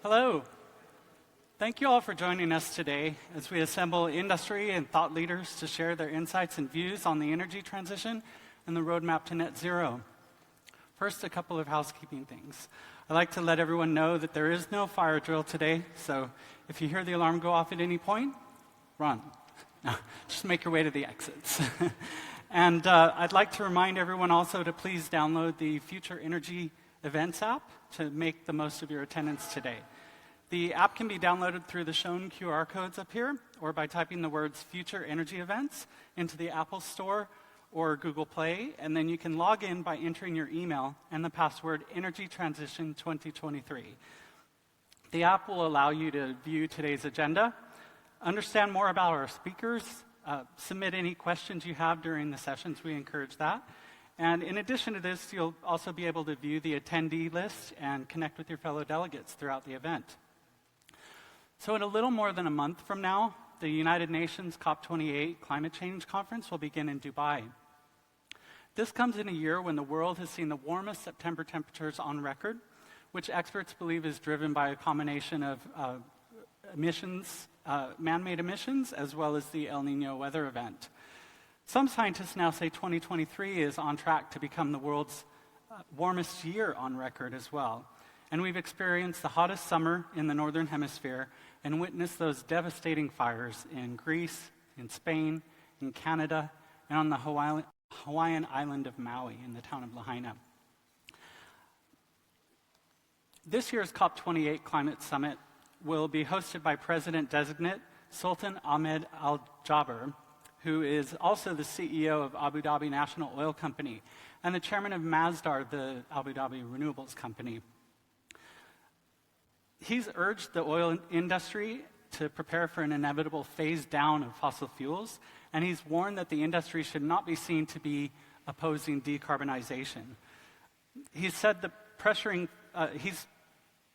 Hello. Thank you all for joining us today as we assemble industry and thought leaders to share their insights and views on the energy transition and the roadmap to net zero. First, a couple of housekeeping things. I'd like to let everyone know that there is no fire drill today, so if you hear the alarm go off at any point, run. No, just make your way to the exits. And I'd like to remind everyone also to please download the Future Energy Events app to make the most of your attendance today. The app can be downloaded through the shown QR codes up here or by typing the words Future Energy Events into the Apple Store or Google Play, and then you can log in by entering your email and the password Energy Transition 2023. The app will allow you to view today's agenda, understand more about our speakers, submit any questions you have during the sessions. We encourage that. And in addition to this, you'll also be able to view the attendee list and connect with your fellow delegates throughout the event. So in a little more than a month from now, the United Nations COP28 Climate Change Conference will begin in Dubai. This comes in a year when the world has seen the warmest September temperatures on record, which experts believe is driven by a combination of emissions, man-made emissions, as well as the El Nino weather event. Some scientists now say 2023 is on track to become the world's warmest year on record as well. And we've experienced the hottest summer in the Northern Hemisphere and witnessed those devastating fires in Greece, in Spain, in Canada, and on the Hawaiian island of Maui in the town of Lahaina. This year's COP28 Climate Summit will be hosted by President-designate Sultan Ahmed Al Jaber, who is also the CEO of Abu Dhabi National Oil Company and the chairman of Masdar, the Abu Dhabi Renewables Company. He's urged the oil industry to prepare for an inevitable phase down of fossil fuels, and he's warned that the industry should not be seen to be opposing decarbonization. He said that he's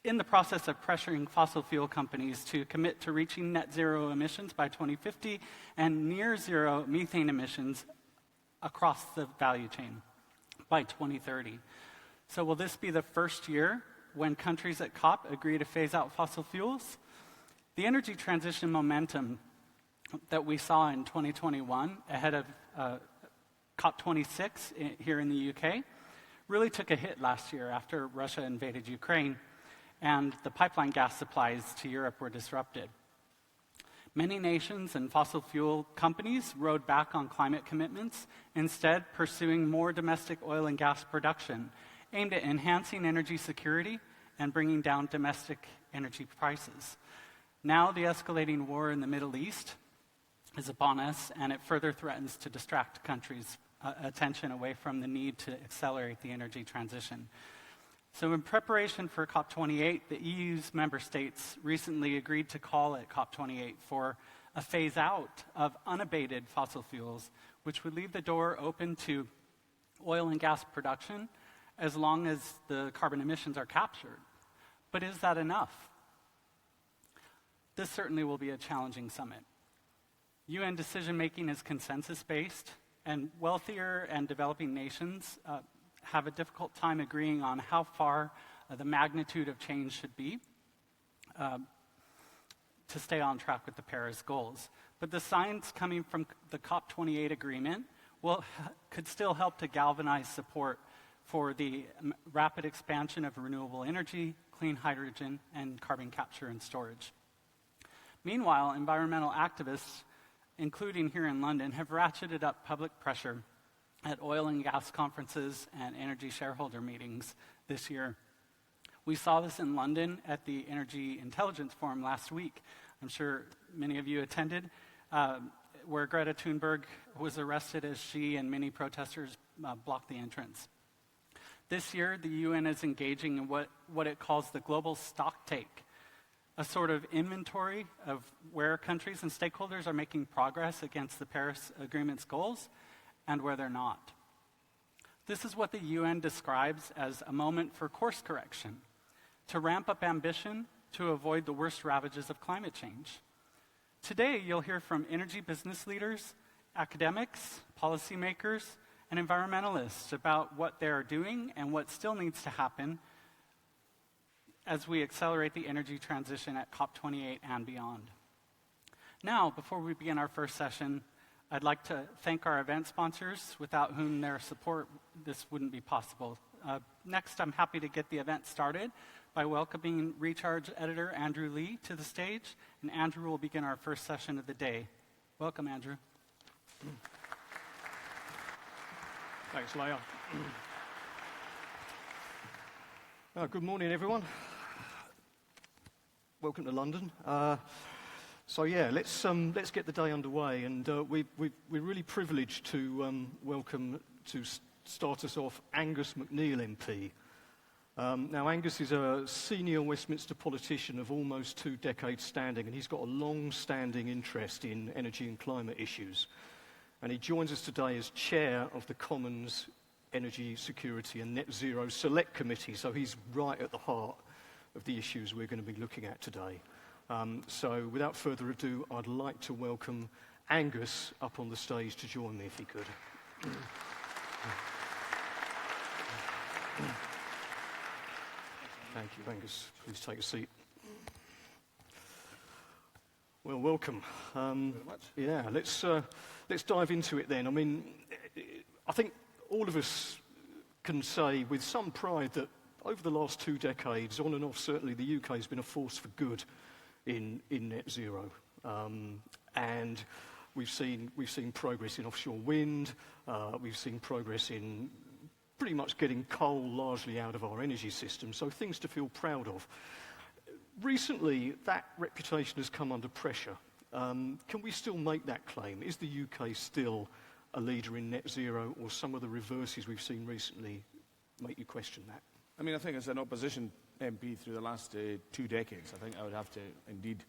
in the process of pressuring fossil fuel companies to commit to reaching net zero emissions by 2050 and near zero methane emissions across the value chain by 2030. So will this be the first year when countries at COP agree to phase out fossil fuels? The energy transition momentum that we saw in 2021 ahead of COP26 here in the UK really took a hit last year after Russia invaded Ukraine and the pipeline gas supplies to Europe were disrupted. Many nations and fossil fuel companies rode back on climate commitments, instead pursuing more domestic oil and gas production aimed at enhancing energy security and bringing down domestic energy prices. Now the escalating war in the Middle East is upon us, and it further threatens to distract countries' attention away from the need to accelerate the energy transition. So in preparation for COP28, the EU's member states recently agreed to call at COP28 for a phase out of unabated fossil fuels, which would leave the door open to oil and gas production as long as the carbon emissions are captured. But is that enough? This certainly will be a challenging summit. UN decision-making is consensus-based, and wealthier and developing nations have a difficult time agreeing on how far the magnitude of change should be to stay on track with the Paris goals. But the signs coming from the COP28 agreement could still help to galvanize support for the rapid expansion of renewable energy, clean hydrogen, and carbon capture and storage. Meanwhile, environmental activists, including here in London, have ratcheted up public pressure at oil and gas conferences and energy shareholder meetings this year. We saw this in London at the Energy Intelligence Forum last week. I'm sure many of you attended, where Greta Thunberg was arrested as she and many protesters blocked the entrance. This year, the UN is engaging in what it calls the global stocktake, a sort of inventory of where countries and stakeholders are making progress against the Paris Agreement's goals and where they're not. This is what the UN describes as a moment for course correction, to ramp up ambition to avoid the worst ravages of climate change. Today, you'll hear from energy business leaders, academics, policymakers, and environmentalists about what they're doing and what still needs to happen as we accelerate the energy transition at COP28 and beyond. Now, before we begin our first session, I'd like to thank our event sponsors, without whom their support this wouldn't be possible. Next, I'm happy to get the event started by welcoming Recharge editor Andrew Lee to the stage, and Andrew will begin our first session of the day. Welcome, Andrew. Thanks, Leah. Good morning, everyone. Welcome to London. Let's get the day underway, and we're really privileged to welcome to start us off Angus MacNeil MP. Now, Angus is a senior Westminster politician of almost 2 decades standing, and he's got a long-standing interest in energy and climate issues. And he joins us today as chair of the Commons Energy Security and Net Zero Select Committee, so he's right at the heart of the issues we're going to be looking at today. So without further ado, I'd like to welcome Angus up on the stage to join me, if he could. Thank you, Angus. Please take a seat. Well, welcome. Very much. Yeah, let's dive into it then. I mean, I think all of us can say with some pride that over the last 2 decades, on and off, certainly the UK has been a force for good in net zero. And we've seen progress in offshore wind. We've seen progress in pretty much getting coal largely out of our energy system, so things to feel proud of. Recently, that reputation has come under pressure. Can we still make that claim? Is the UK still a leader in net zero, or some of the reverses we've seen recently make you question that? I mean, I think as an opposition MP through the last 2 decades, I think I would have to indeed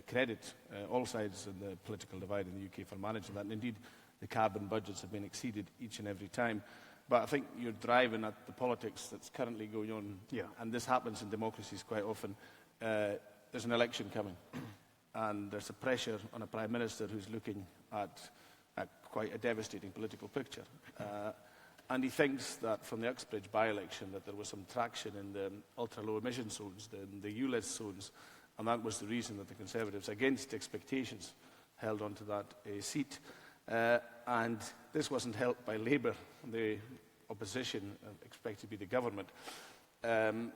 credit all sides in the political divide in the UK for managing that. And indeed, the carbon budgets have been exceeded each and every time. But I think you're driving at the politics that's currently going on, and this happens in democracies quite often. There's an election coming, and there's a pressure on a Prime Minister who's looking at quite a devastating political picture. And he thinks that from the Uxbridge by-election that there was some traction in the ultra-low emission zones, the ULEZ zones, and that was the reason that the Conservatives, against expectations, held on to that seat. And this wasn't helped by Labour, the opposition, expected to be the government,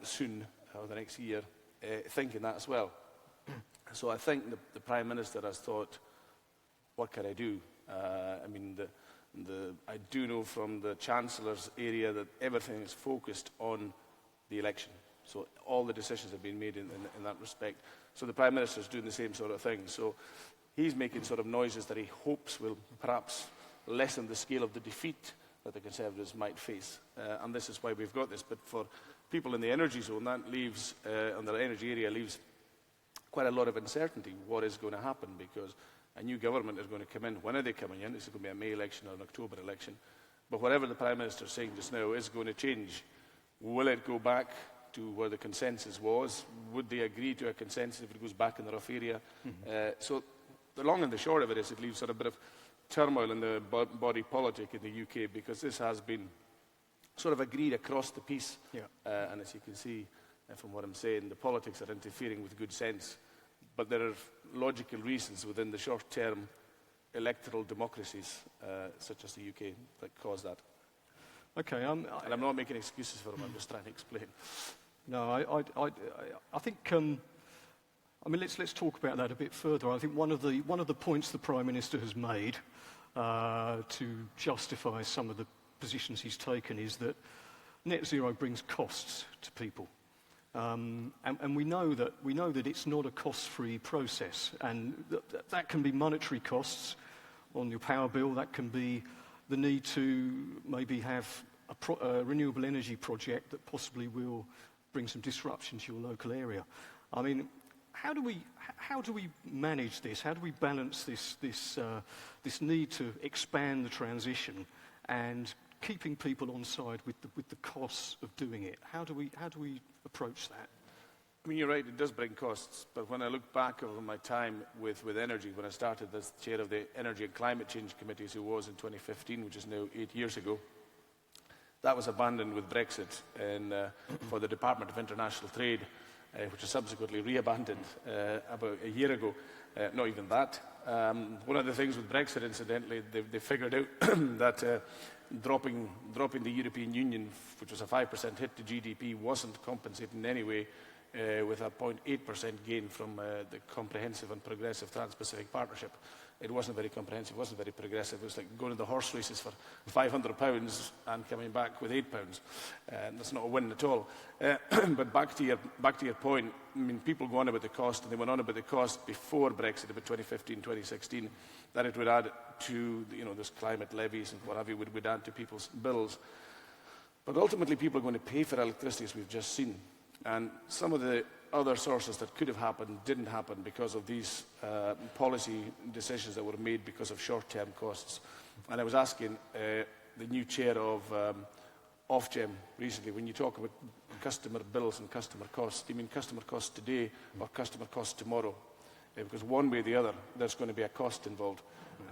soon, or the next year, thinking that as well. So I think the Prime Minister has thought, what can I do? I mean, I do know from the Chancellor's area that everything is focused on the election. So all the decisions have been made in that respect. So the Prime Minister is doing the same sort of thing. So he's making sort of noises that he hopes will perhaps lessen the scale of the defeat that the Conservatives might face. And this is why we've got this. But for people in the energy zone, that leaves, on the energy area, leaves quite a lot of uncertainty what is going to happen, because a new government is going to come in. When are they coming in? Is it going to be a May election or an October election? But whatever the Prime Minister is saying just now is going to change. Will it go back to where the consensus was? Would they agree to a consensus if it goes back in the rough area? So the long and the short of it is it leaves sort of a bit of turmoil in the body politic in the UK, because this has been sort of agreed across the piece. And as you can see from what I'm saying, the politics are interfering with good sense. But there are logical reasons within the short-term electoral democracies, such as the UK, that cause that. Okay. And I'm not making excuses for them, I'm just trying to explain. No, I think. I mean, let's talk about that a bit further. I think one of the points the Prime Minister has made to justify some of the positions he's taken is that net zero brings costs to people. And we know that it's not a cost-free process, and that can be monetary costs on your power bill. That can be the need to maybe have a renewable energy project that possibly will bring some disruption to your local area. I mean, how do we manage this? How do we balance this need to expand the transition and keeping people on side with the costs of doing it? How do we approach that? I mean, you're right, it does bring costs, but when I look back over my time with energy, when I started as chair of the Energy and Climate Change Committee, as it was in 2015, which is now 8 years ago, that was abandoned with Brexit for the Department of International Trade, which was subsequently re-abandoned about a year ago. Not even that. One of the things with Brexit, incidentally, they figured out that dropping the European Union, which was a 5% hit to GDP, wasn't compensated in any way with a 0.8% gain from the Comprehensive and Progressive Trans-Pacific Partnership. It wasn't very comprehensive, it wasn't very progressive. It was like going to the horse races for £500 and coming back with £8. That's not a win at all. But back to your point, I mean, people go on about the cost, and they went on about the cost before Brexit, about 2015, 2016, that it would add to, those climate levies and what have you, would add to people's bills. But ultimately, people are going to pay for electricity, as we've just seen. And some of the other sources that could have happened didn't happen because of these policy decisions that were made because of short-term costs. And I was asking the new chair of Ofgem recently, when you talk about customer bills and customer costs, do you mean customer costs today or customer costs tomorrow? Because one way or the other, there's going to be a cost involved.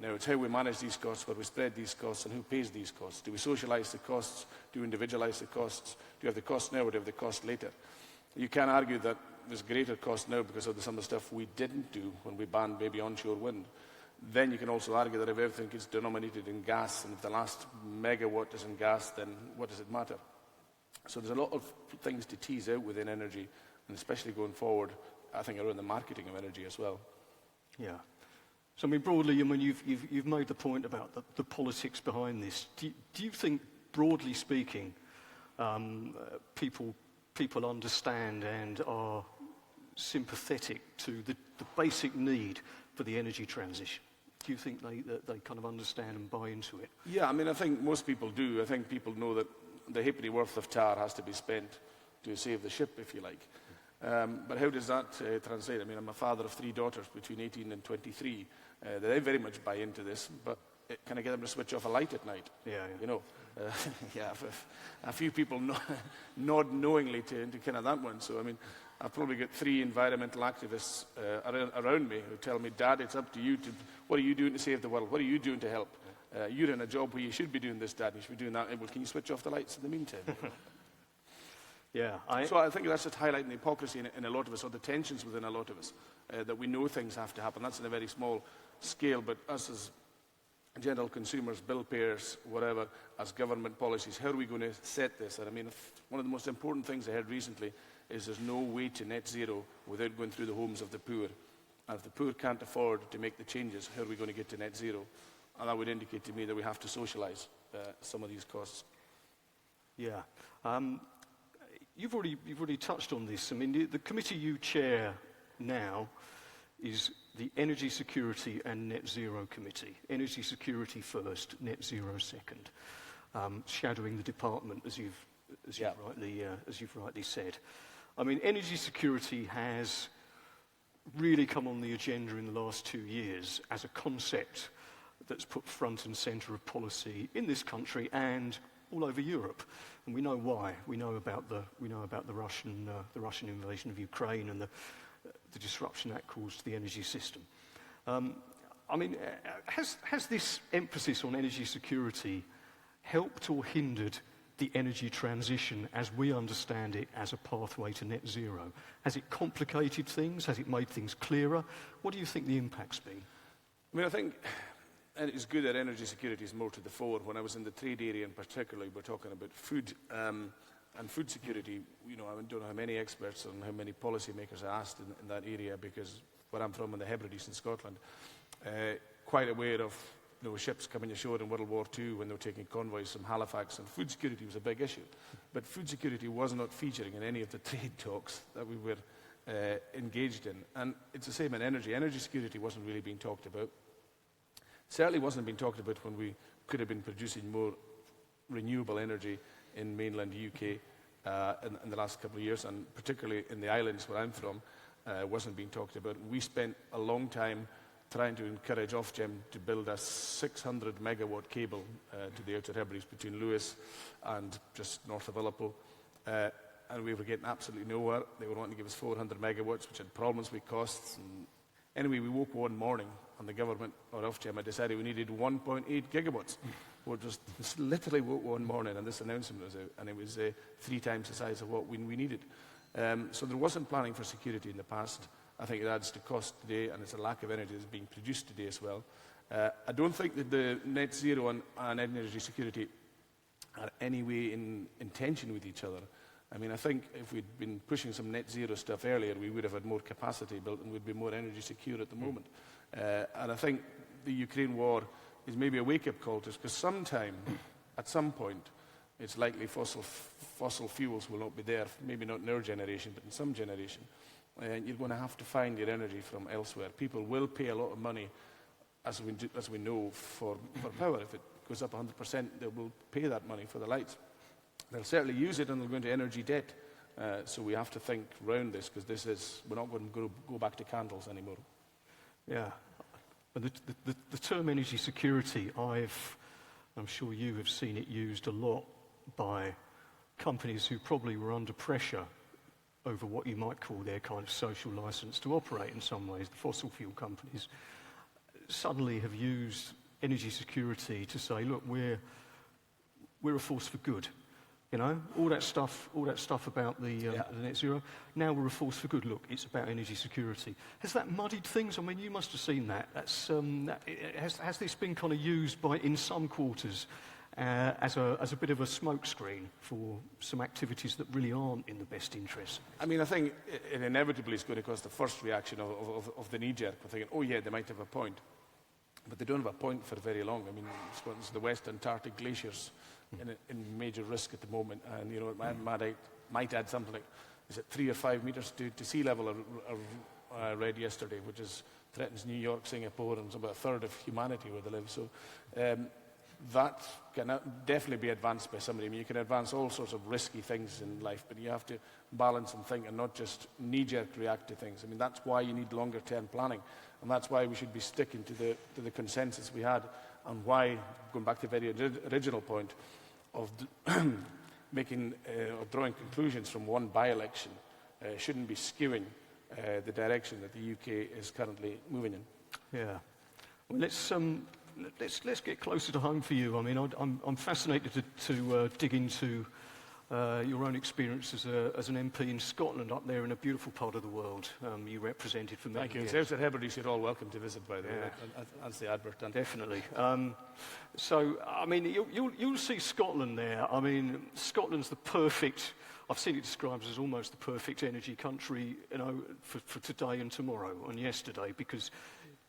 Now, it's how we manage these costs, where we spread these costs, and who pays these costs. Do we socialise the costs? Do we individualise the costs? Do you have the cost now, or do you have the cost later? You can argue that there's greater cost now because of some of the stuff we didn't do when we banned maybe onshore wind. Then you can also argue that if everything is denominated in gas, and if the last megawatt is in gas, then what does it matter? So there's a lot of things to tease out within energy, and especially going forward, I think, around the marketing of energy as well. Yeah. So, I mean, broadly, you've made the point about the politics behind this. Do you think, broadly speaking, people understand and are sympathetic to the basic need for the energy transition? Do you think they kind of understand and buy into it? Yeah, I mean, I think most people do. I think people know that the halfpenny worth of tar has to be spent to save the ship, if you like. But how does that translate? I mean, I'm a father of 3 daughters between 18 and 23. They very much buy into this, but can I get them to switch off a light at night? Yeah. Yeah, a few people nod knowingly to kind of that one. So, I mean, I've probably got 3 environmental activists around me who tell me, Dad, it's up to you. What are you doing to save the world? What are you doing to help? You're in a job where you should be doing this, Dad, and you should be doing that. Well, can you switch off the lights in the meantime? Yeah. So I think that's just highlighting the hypocrisy in a lot of us, or the tensions within a lot of us, that we know things have to happen. That's in a very small scale, but us as general consumers, bill payers, whatever, as government policies, how are we going to set this? And I mean, one of the most important things I heard recently is there's no way to net zero without going through the homes of the poor. And if the poor can't afford to make the changes, how are we going to get to net zero? And that would indicate to me that we have to socialise some of these costs. Yeah. You've already touched on this. I mean, the committee you chair now is the Energy Security and Net Zero Committee. Energy security first, net zero second. Shadowing the department, as you've rightly said. I mean, energy security has really come on the agenda in the last 2 years as a concept that's put front and centre of policy in this country and all over Europe, and we know why. We know about the Russian invasion of Ukraine and the disruption that caused to the energy system. I mean, has this emphasis on energy security helped or hindered the energy transition as we understand it as a pathway to net zero? Has it complicated things? Has it made things clearer? What do you think the impact's been? I mean, I think and it's good that energy security is more to the fore. When I was in the trade area in particular, we're talking about food and food security. I don't know how many experts and how many policymakers I asked in that area, because where I'm from in the Hebrides in Scotland, quite aware of ships coming ashore in World War II when they were taking convoys from Halifax, and food security was a big issue. But food security was not featuring in any of the trade talks that we were engaged in. And it's the same in energy. Energy security wasn't really being talked about. Certainly wasn't being talked about when we could have been producing more renewable energy in mainland UK in the last couple of years, and particularly in the islands where I'm from, wasn't being talked about. We spent a long time trying to encourage Ofgem to build a 600 megawatt cable to the Outer Hebrides between Lewis and just north of Ullapool. And we were getting absolutely nowhere. They were wanting to give us 400 megawatts, which had problems with costs. And anyway, we woke one morning and the government, or Ofgem, had decided we needed 1.8 gigawatts. We just literally woke one morning and this announcement was out, and it was 3 times the size of what we needed. So there wasn't planning for security in the past. I think it adds to cost today, and it's a lack of energy that's being produced today as well. I don't think that the net zero and energy security are any way in tension with each other. I mean, I think if we'd been pushing some net zero stuff earlier, we would have had more capacity built and we'd be more energy secure at the moment. And I think the Ukraine war is maybe a wake-up call to us, because sometime, at some point, it's likely fossil fuels will not be there, maybe not in our generation, but in some generation. And you're going to have to find your energy from elsewhere. People will pay a lot of money, as we know, for power. If it goes up 100%, they will pay that money for the lights. They'll certainly use it, and they'll go into energy debt. So we have to think round this, because we're not going to go back to candles anymore. Yeah. But the term energy security, I'm sure you have seen it used a lot by companies who probably were under pressure over what you might call their kind of social license to operate in some ways. The fossil fuel companies suddenly have used energy security to say, look, we're a force for good. You know, all that stuff about the net zero. Now we're a force for good. Look, it's about energy security. Has that muddied things? I mean, you must have seen that. Has this been kind of used in some quarters as a bit of a smokescreen for some activities that really aren't in the best interest? I mean, I think it inevitably is going to cause the first reaction of the knee-jerk. We're thinking, oh yeah, they might have a point. But they don't have a point for very long. I mean, Scotland's the West Antarctic glaciers in major risk at the moment. And, you know, I might add something like, is it 3 or 5 meters to sea level, I read yesterday, which threatens New York, Singapore, and about a third of humanity where they live. So that can definitely be advanced by somebody. I mean, you can advance all sorts of risky things in life, but you have to balance and think and not just knee-jerk react to things. I mean, that's why you need longer-term planning, and that's why we should be sticking to the consensus we had, and why, going back to the very original point, of drawing conclusions from one by-election shouldn't be skewing the direction that the UK is currently moving in. Yeah. Well, let's get closer to home for you. I mean, I'm fascinated to dig into your own experience as an MP in Scotland, up there in a beautiful part of the world. You represented for many years. Thank you. South Hebrides, you're all welcome to visit, by the way. That's the advert done. Definitely. So, I mean, you'll see Scotland there. I mean, Scotland's the perfect, I've seen it described as almost the perfect energy country, you know, for today and tomorrow and yesterday, because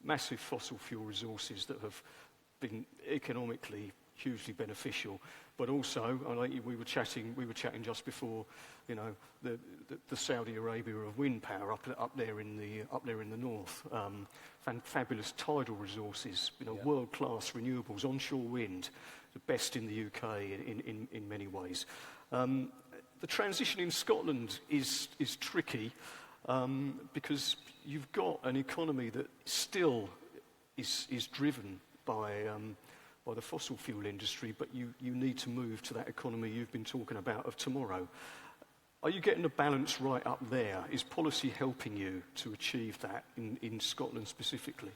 massive fossil fuel resources that have been economically hugely beneficial, but also, we were chatting just before, you know, the Saudi Arabia of wind power up there in the north, fabulous tidal resources, you know, world-class renewables, onshore wind, the best in the UK in many ways. The transition in Scotland is tricky because you've got an economy that still is driven by the fossil fuel industry, but you need to move to that economy you've been talking about of tomorrow. Are you getting the balance right up there? Is policy helping you to achieve that in Scotland specifically?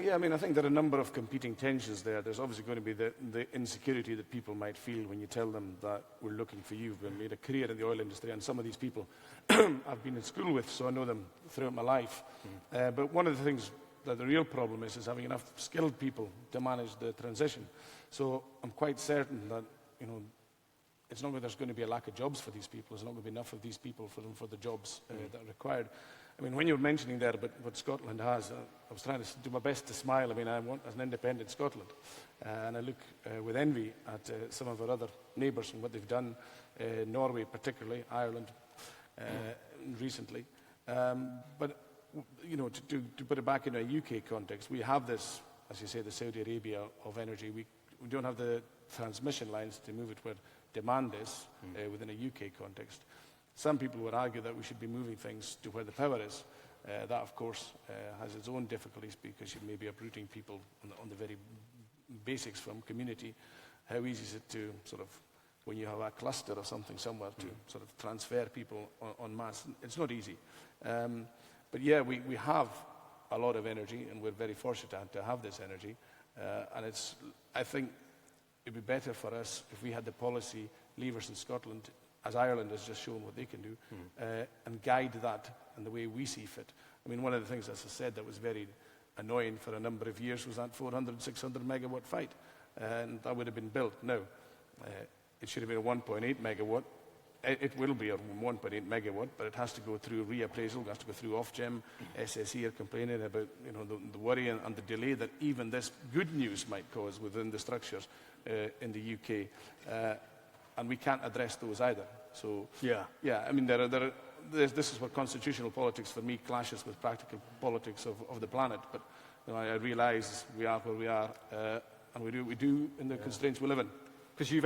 Yeah, I mean, I think there are a number of competing tensions there. There's obviously going to be the insecurity that people might feel when you tell them that we're looking for you. We've made a career in the oil industry, and some of these people I've been in school with, so I know them throughout my life. But one of the things that the real problem is having enough skilled people to manage the transition. So I'm quite certain that, you know, it's not that there's going to be a lack of jobs for these people. There's not going to be enough of these people for the jobs that are required. I mean, when you were mentioning there about what Scotland has, I was trying to do my best to smile. I mean, I want as an independent Scotland. And I look with envy at some of our other neighbours and what they've done, Norway particularly, Ireland recently. But you know, to put it back in a UK context, we have this, as you say, the Saudi Arabia of energy. We don't have the transmission lines to move it where demand is within a UK context. Some people would argue that we should be moving things to where the power is. That, of course, has its own difficulties because you may be uprooting people on the very basics from community. How easy is it to sort of, when you have a cluster or something somewhere, to sort of transfer people en masse? It's not easy. But yeah, we have a lot of energy, and we're very fortunate to have this energy. And I think it'd be better for us if we had the policy levers in Scotland as Ireland has just shown what they can do, and guide that in the way we see fit. I mean, one of the things, as I said, that was very annoying for a number of years was that 400, 600 megawatt fight. And that would have been built. No, it should have been a 1.8 megawatt. It will be a 1.8 megawatt, but it has to go through reappraisal, it has to go through Ofgem. SSE are complaining about the worry and the delay that even this good news might cause within the structures in the UK. And we can't address those either. So, I mean, this is where constitutional politics for me clashes with practical politics of the planet. But I realise we are where we are, and we do what we do in the constraints we live in. Because you've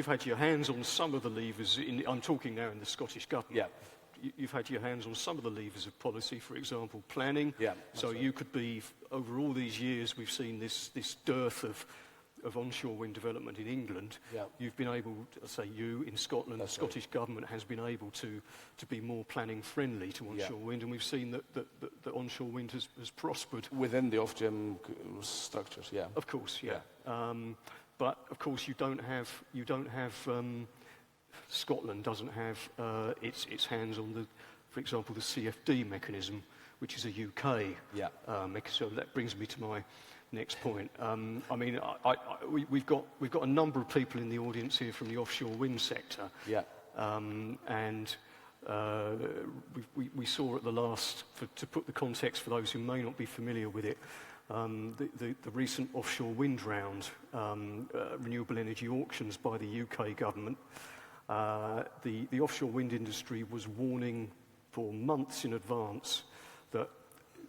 had your hands on some of the levers. I'm talking now in the Scottish government. Yeah. You've had your hands on some of the levers of policy, for example, planning. Yeah. So you could be, over all these years, we've seen this dearth of onshore wind development in England. Yeah. You've been able, you in Scotland, the Scottish government has been able to be more planning friendly to onshore wind, and we've seen that onshore wind has prospered. Within the Ofgem structures, yeah. Of course, yeah. But of course, you don't have. Scotland doesn't have its hands on for example, the CFD mechanism, which is a UK mechanism. So that brings me to my next point. I mean, we've got a number of people in the audience here from the offshore wind sector. Yeah. And we saw at the last, to put the context for those who may not be familiar with it, the recent offshore wind round, renewable energy auctions by the UK government. The offshore wind industry was warning for months in advance that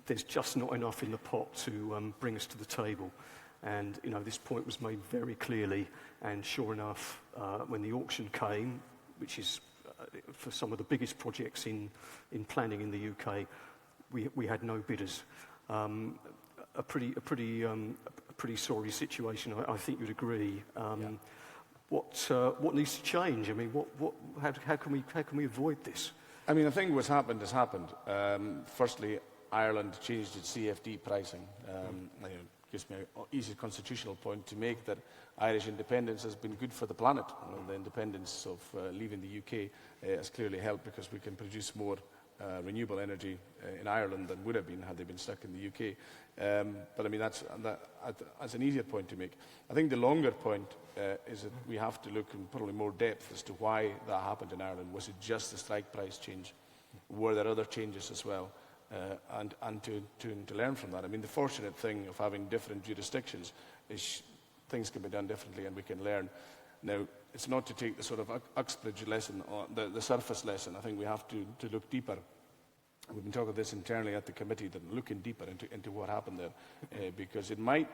there's just not enough in the pot to bring us to the table. And this point was made very clearly, and sure enough, when the auction came, which is for some of the biggest projects in planning in the UK, we had no bidders. A pretty sorry situation, I think you'd agree. What needs to change? I mean, how can we avoid this? I mean, I think what's happened has happened. Firstly, Ireland changed its CFD pricing. It gives me an easy constitutional point to make that Irish independence has been good for the planet. The independence of leaving the UK has clearly helped because we can produce more renewable energy in Ireland than would have been had they been stuck in the UK. But I mean, that's an easier point to make. I think the longer point is that we have to look in probably more depth as to why that happened in Ireland. Was it just the strike price change? Were there other changes as well? And to learn from that. I mean, the fortunate thing of having different jurisdictions is things can be done differently and we can learn. Now, it's not to take the sort of Uxbridge lesson or the surface lesson. I think we have to look deeper. We've been talking about this internally at the committee, that looking deeper into what happened there, because it might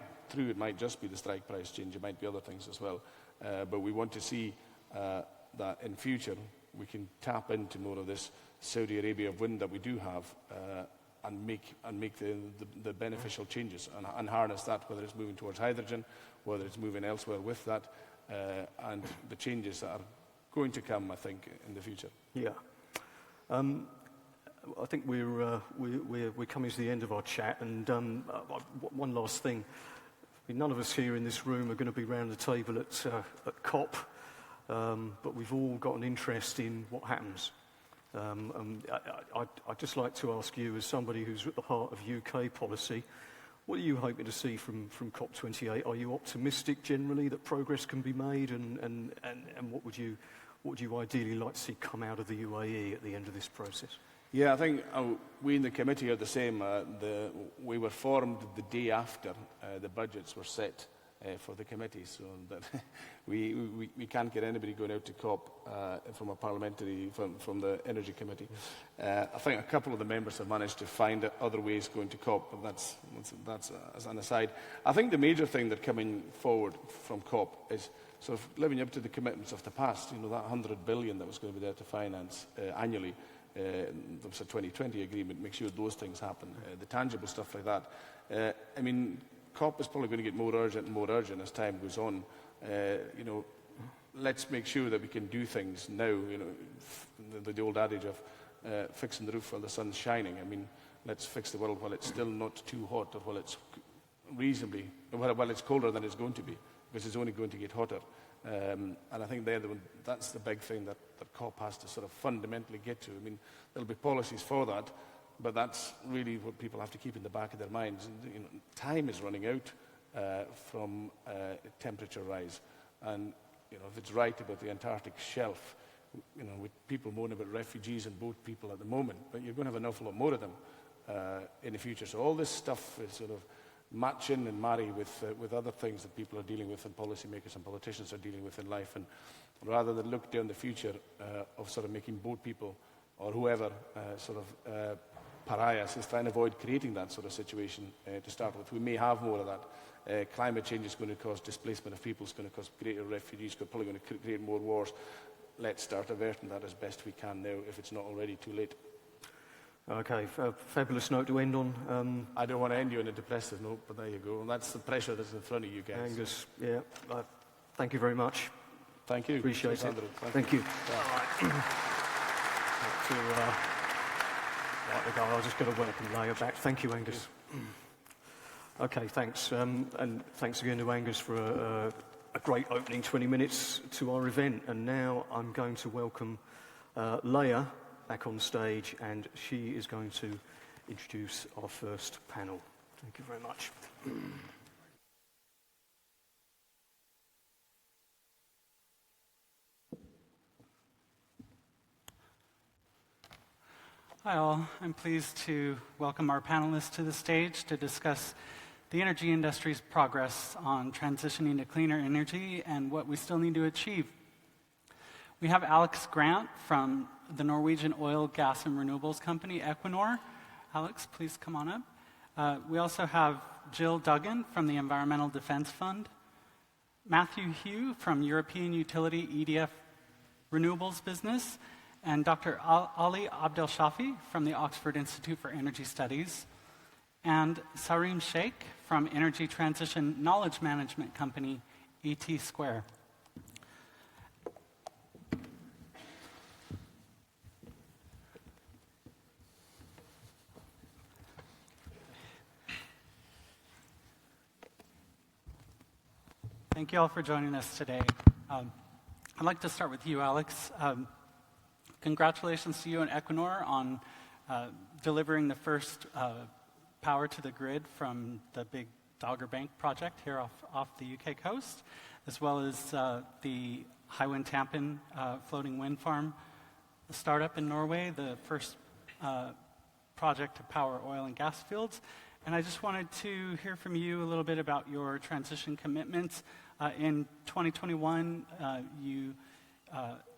just be the strike price change, it might be other things as well. But we want to see that in future we can tap into more of this Saudi Arabia of wind that we do have, and make the beneficial changes and harness that, whether it's moving towards hydrogen, whether it's moving elsewhere with that, and the changes that are going to come, I think, in the future. Yeah. I think we're coming to the end of our chat, and one last thing. I mean, none of us here in this room are going to be round the table at COP, but we've all got an interest in what happens. I'd just like to ask you, as somebody who's at the heart of UK policy, what are you hoping to see from COP28? Are you optimistic generally that progress can be made, and what would you ideally like to see come out of the UAE at the end of this process? Yeah, I think we in the committee are the same. We were formed the day after the budgets were set for the committee, so that we can't get anybody going out to COP from a parliamentary, from the Energy Committee. I think a couple of the members have managed to find other ways going to COP, but that's as an aside. I think the major thing that coming forward from COP is sort of living up to the commitments of the past. That 100 billion that was going to be there to finance annually. There was a 2020 agreement, make sure those things happen, the tangible stuff like that. I mean, COP is probably going to get more urgent and more urgent as time goes on. Let's make sure that we can do things now. The old adage of fixing the roof while the sun's shining. I mean, let's fix the world while it's still not too hot, or while it's while it's colder than it's going to be, because it's only going to get hotter. And I think that's the big thing that that COP has to sort of fundamentally get to. I mean, there'll be policies for that, but that's really what people have to keep in the back of their minds. And, you know, time is running out from temperature rise, and you know, if it's right about the Antarctic shelf, you know, with people moaning about refugees and boat people at the moment, but you're going to have an awful lot more of them in the future. So all this stuff is sort of match in and marry with other things that people are dealing with and policymakers and politicians are dealing with in life. And rather than look down the future of sort of making boat people or whoever pariahs, is trying to avoid creating that sort of situation to start with. We may have more of that. Climate change is going to cause displacement of people, it's going to cause greater refugees, it's probably going to create more wars. Let's start averting that as best we can now, if it's not already too late. Okay, fabulous note to end on. I don't want to end you on a depressive note, but there you go. And that's the pressure that's in front of you guys. Angus, yeah, thank you very much. Thank you. Appreciate it. Thank you. All right. I was just going to welcome Leah back. Thank you, Angus. Okay, thanks. And thanks again to Angus for a great opening 20 minutes to our event. And now I'm going to welcome Leah back on stage, and she is going to introduce our first panel. Thank you very much. Hi all, I'm pleased to welcome our panelists to the stage to discuss the energy industry's progress on transitioning to cleaner energy and what we still need to achieve. We have Alex Grant from the Norwegian oil, gas, and renewables company, Equinor. Alex, please come on up. We also have Jill Duggan from the Environmental Defense Fund, Matthew Hugh from European Utility EDF Renewables Business, and Dr. Ali Abdelshafi from the Oxford Institute for Energy Studies, and Sarim Sheikh from energy transition knowledge management company, ET Square. Thank you all for joining us today. I'd like to start with you, Alex. Congratulations to you and Equinor on delivering the first power to the grid from the big Dogger Bank project here off the UK coast, as well as the Hywind Tampen floating wind farm startup in Norway, the first project to power oil and gas fields. And I just wanted to hear from you a little bit about your transition commitments. In 2021, you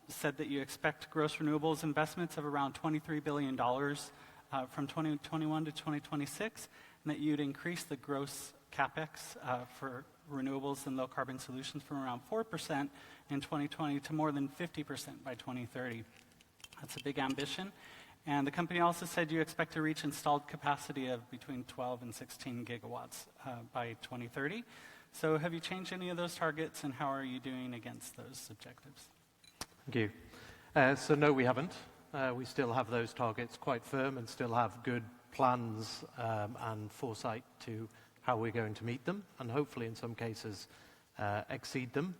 said that you expect gross renewables investments of around $23 billion from 2021 to 2026, and that you'd increase the gross capex for renewables and low-carbon solutions from around 4% in 2020 to more than 50% by 2030. That's a big ambition. And the company also said you expect to reach installed capacity of between 12 and 16 gigawatts by 2030. So have you changed any of those targets, and how are you doing against those objectives? Thank you. So no, we haven't. We still have those targets quite firm and still have good plans and foresight to how we're going to meet them, and hopefully in some cases exceed them.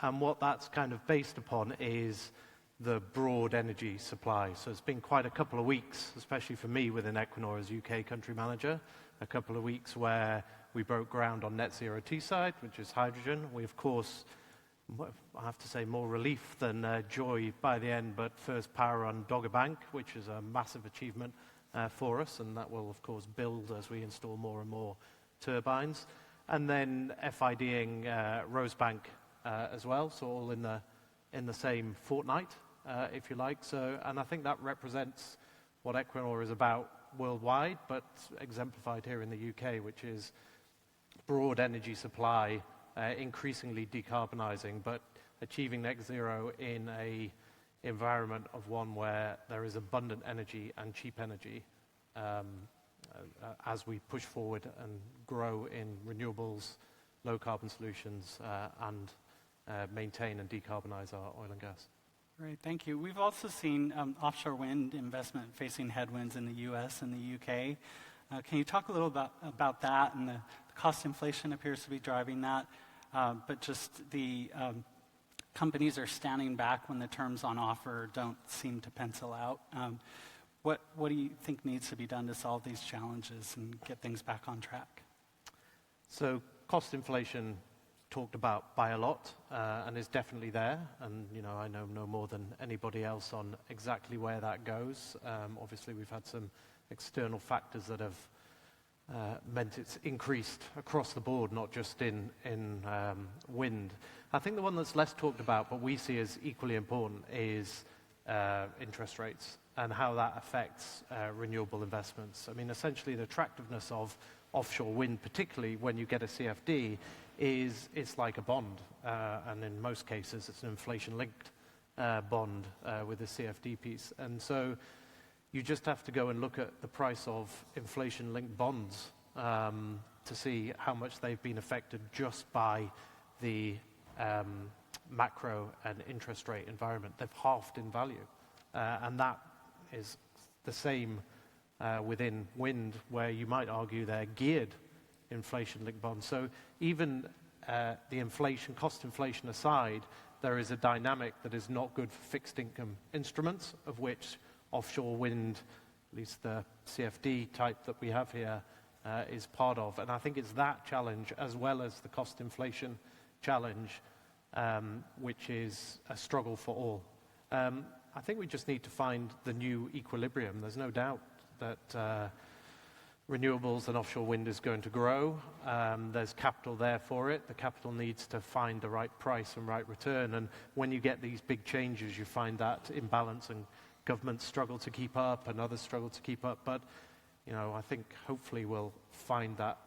And what that's kind of based upon is the broad energy supply. So it's been quite a couple of weeks, especially for me within Equinor as UK country manager, a couple of weeks where we broke ground on Net Zero Teesside, which is hydrogen. We, of course, I have to say more relief than joy by the end, but first power on Dogger Bank, which is a massive achievement for us, and that will, of course, build as we install more and more turbines. And then FIDing Rosebank as well, so all in the same fortnight, if you like. So, and I think that represents what Equinor is about worldwide, but exemplified here in the UK, which is broad energy supply, increasingly decarbonising, but achieving net zero in a environment of one where there is abundant energy and cheap energy as we push forward and grow in renewables, low carbon solutions, and maintain and decarbonise our oil and gas. Great, thank you. We've also seen offshore wind investment facing headwinds in the US and the UK. Can you talk a little about that? And the cost inflation appears to be driving that, but just the companies are standing back when the terms on offer don't seem to pencil out. What do you think needs to be done to solve these challenges and get things back on track? So cost inflation talked about by a lot and is definitely there. And I know no more than anybody else on exactly where that goes. Obviously, we've had some external factors that have meant it's increased across the board, not just in wind. I think the one that's less talked about, but we see as equally important, is interest rates and how that affects renewable investments. I mean, essentially, the attractiveness of offshore wind, particularly when you get a CFD, is it's like a bond, and in most cases, it's an inflation-linked bond with a CFD piece. And so you just have to go and look at the price of inflation-linked bonds to see how much they've been affected just by the macro and interest rate environment. They've halved in value. And that is the same within wind, where you might argue they're geared inflation-linked bonds. So even the inflation, cost inflation aside, there is a dynamic that is not good for fixed income instruments, of which offshore wind, at least the CFD type that we have here, is part of. And I think it's that challenge, as well as the cost inflation challenge, which is a struggle for all. I think we just need to find the new equilibrium. There's no doubt that renewables and offshore wind is going to grow. There's capital there for it. The capital needs to find the right price and right return. And when you get these big changes, you find that imbalance, and governments struggle to keep up and others struggle to keep up. But, I think hopefully we'll find that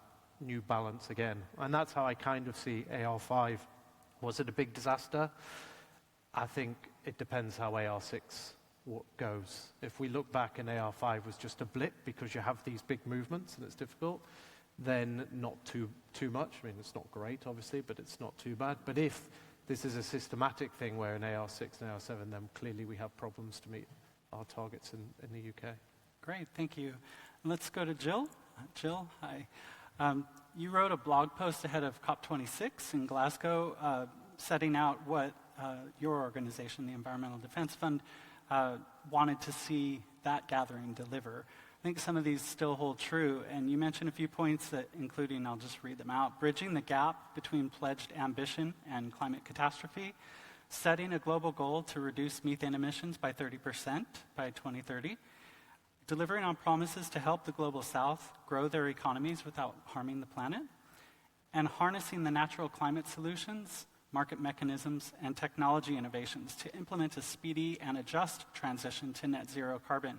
new balance again. And that's how I kind of see AR5. Was it a big disaster? I think it depends how AR6 goes. If we look back and AR5 was just a blip because you have these big movements and it's difficult, then not too much. I mean, it's not great, obviously, but it's not too bad. But if this is a systematic thing where in AR6 and AR7, then clearly we have problems to meet our targets in the UK. Great, thank you. Let's go to Jill. Jill, hi. You wrote a blog post ahead of COP26 in Glasgow, setting out what your organization, the Environmental Defence Fund, wanted to see that gathering deliver. I think some of these still hold true, and you mentioned a few points that, including, I'll just read them out, bridging the gap between pledged ambition and climate catastrophe, setting a global goal to reduce methane emissions by 30% by 2030, delivering on promises to help the Global South grow their economies without harming the planet, and harnessing the natural climate solutions, market mechanisms, and technology innovations to implement a speedy and a just transition to net zero carbon.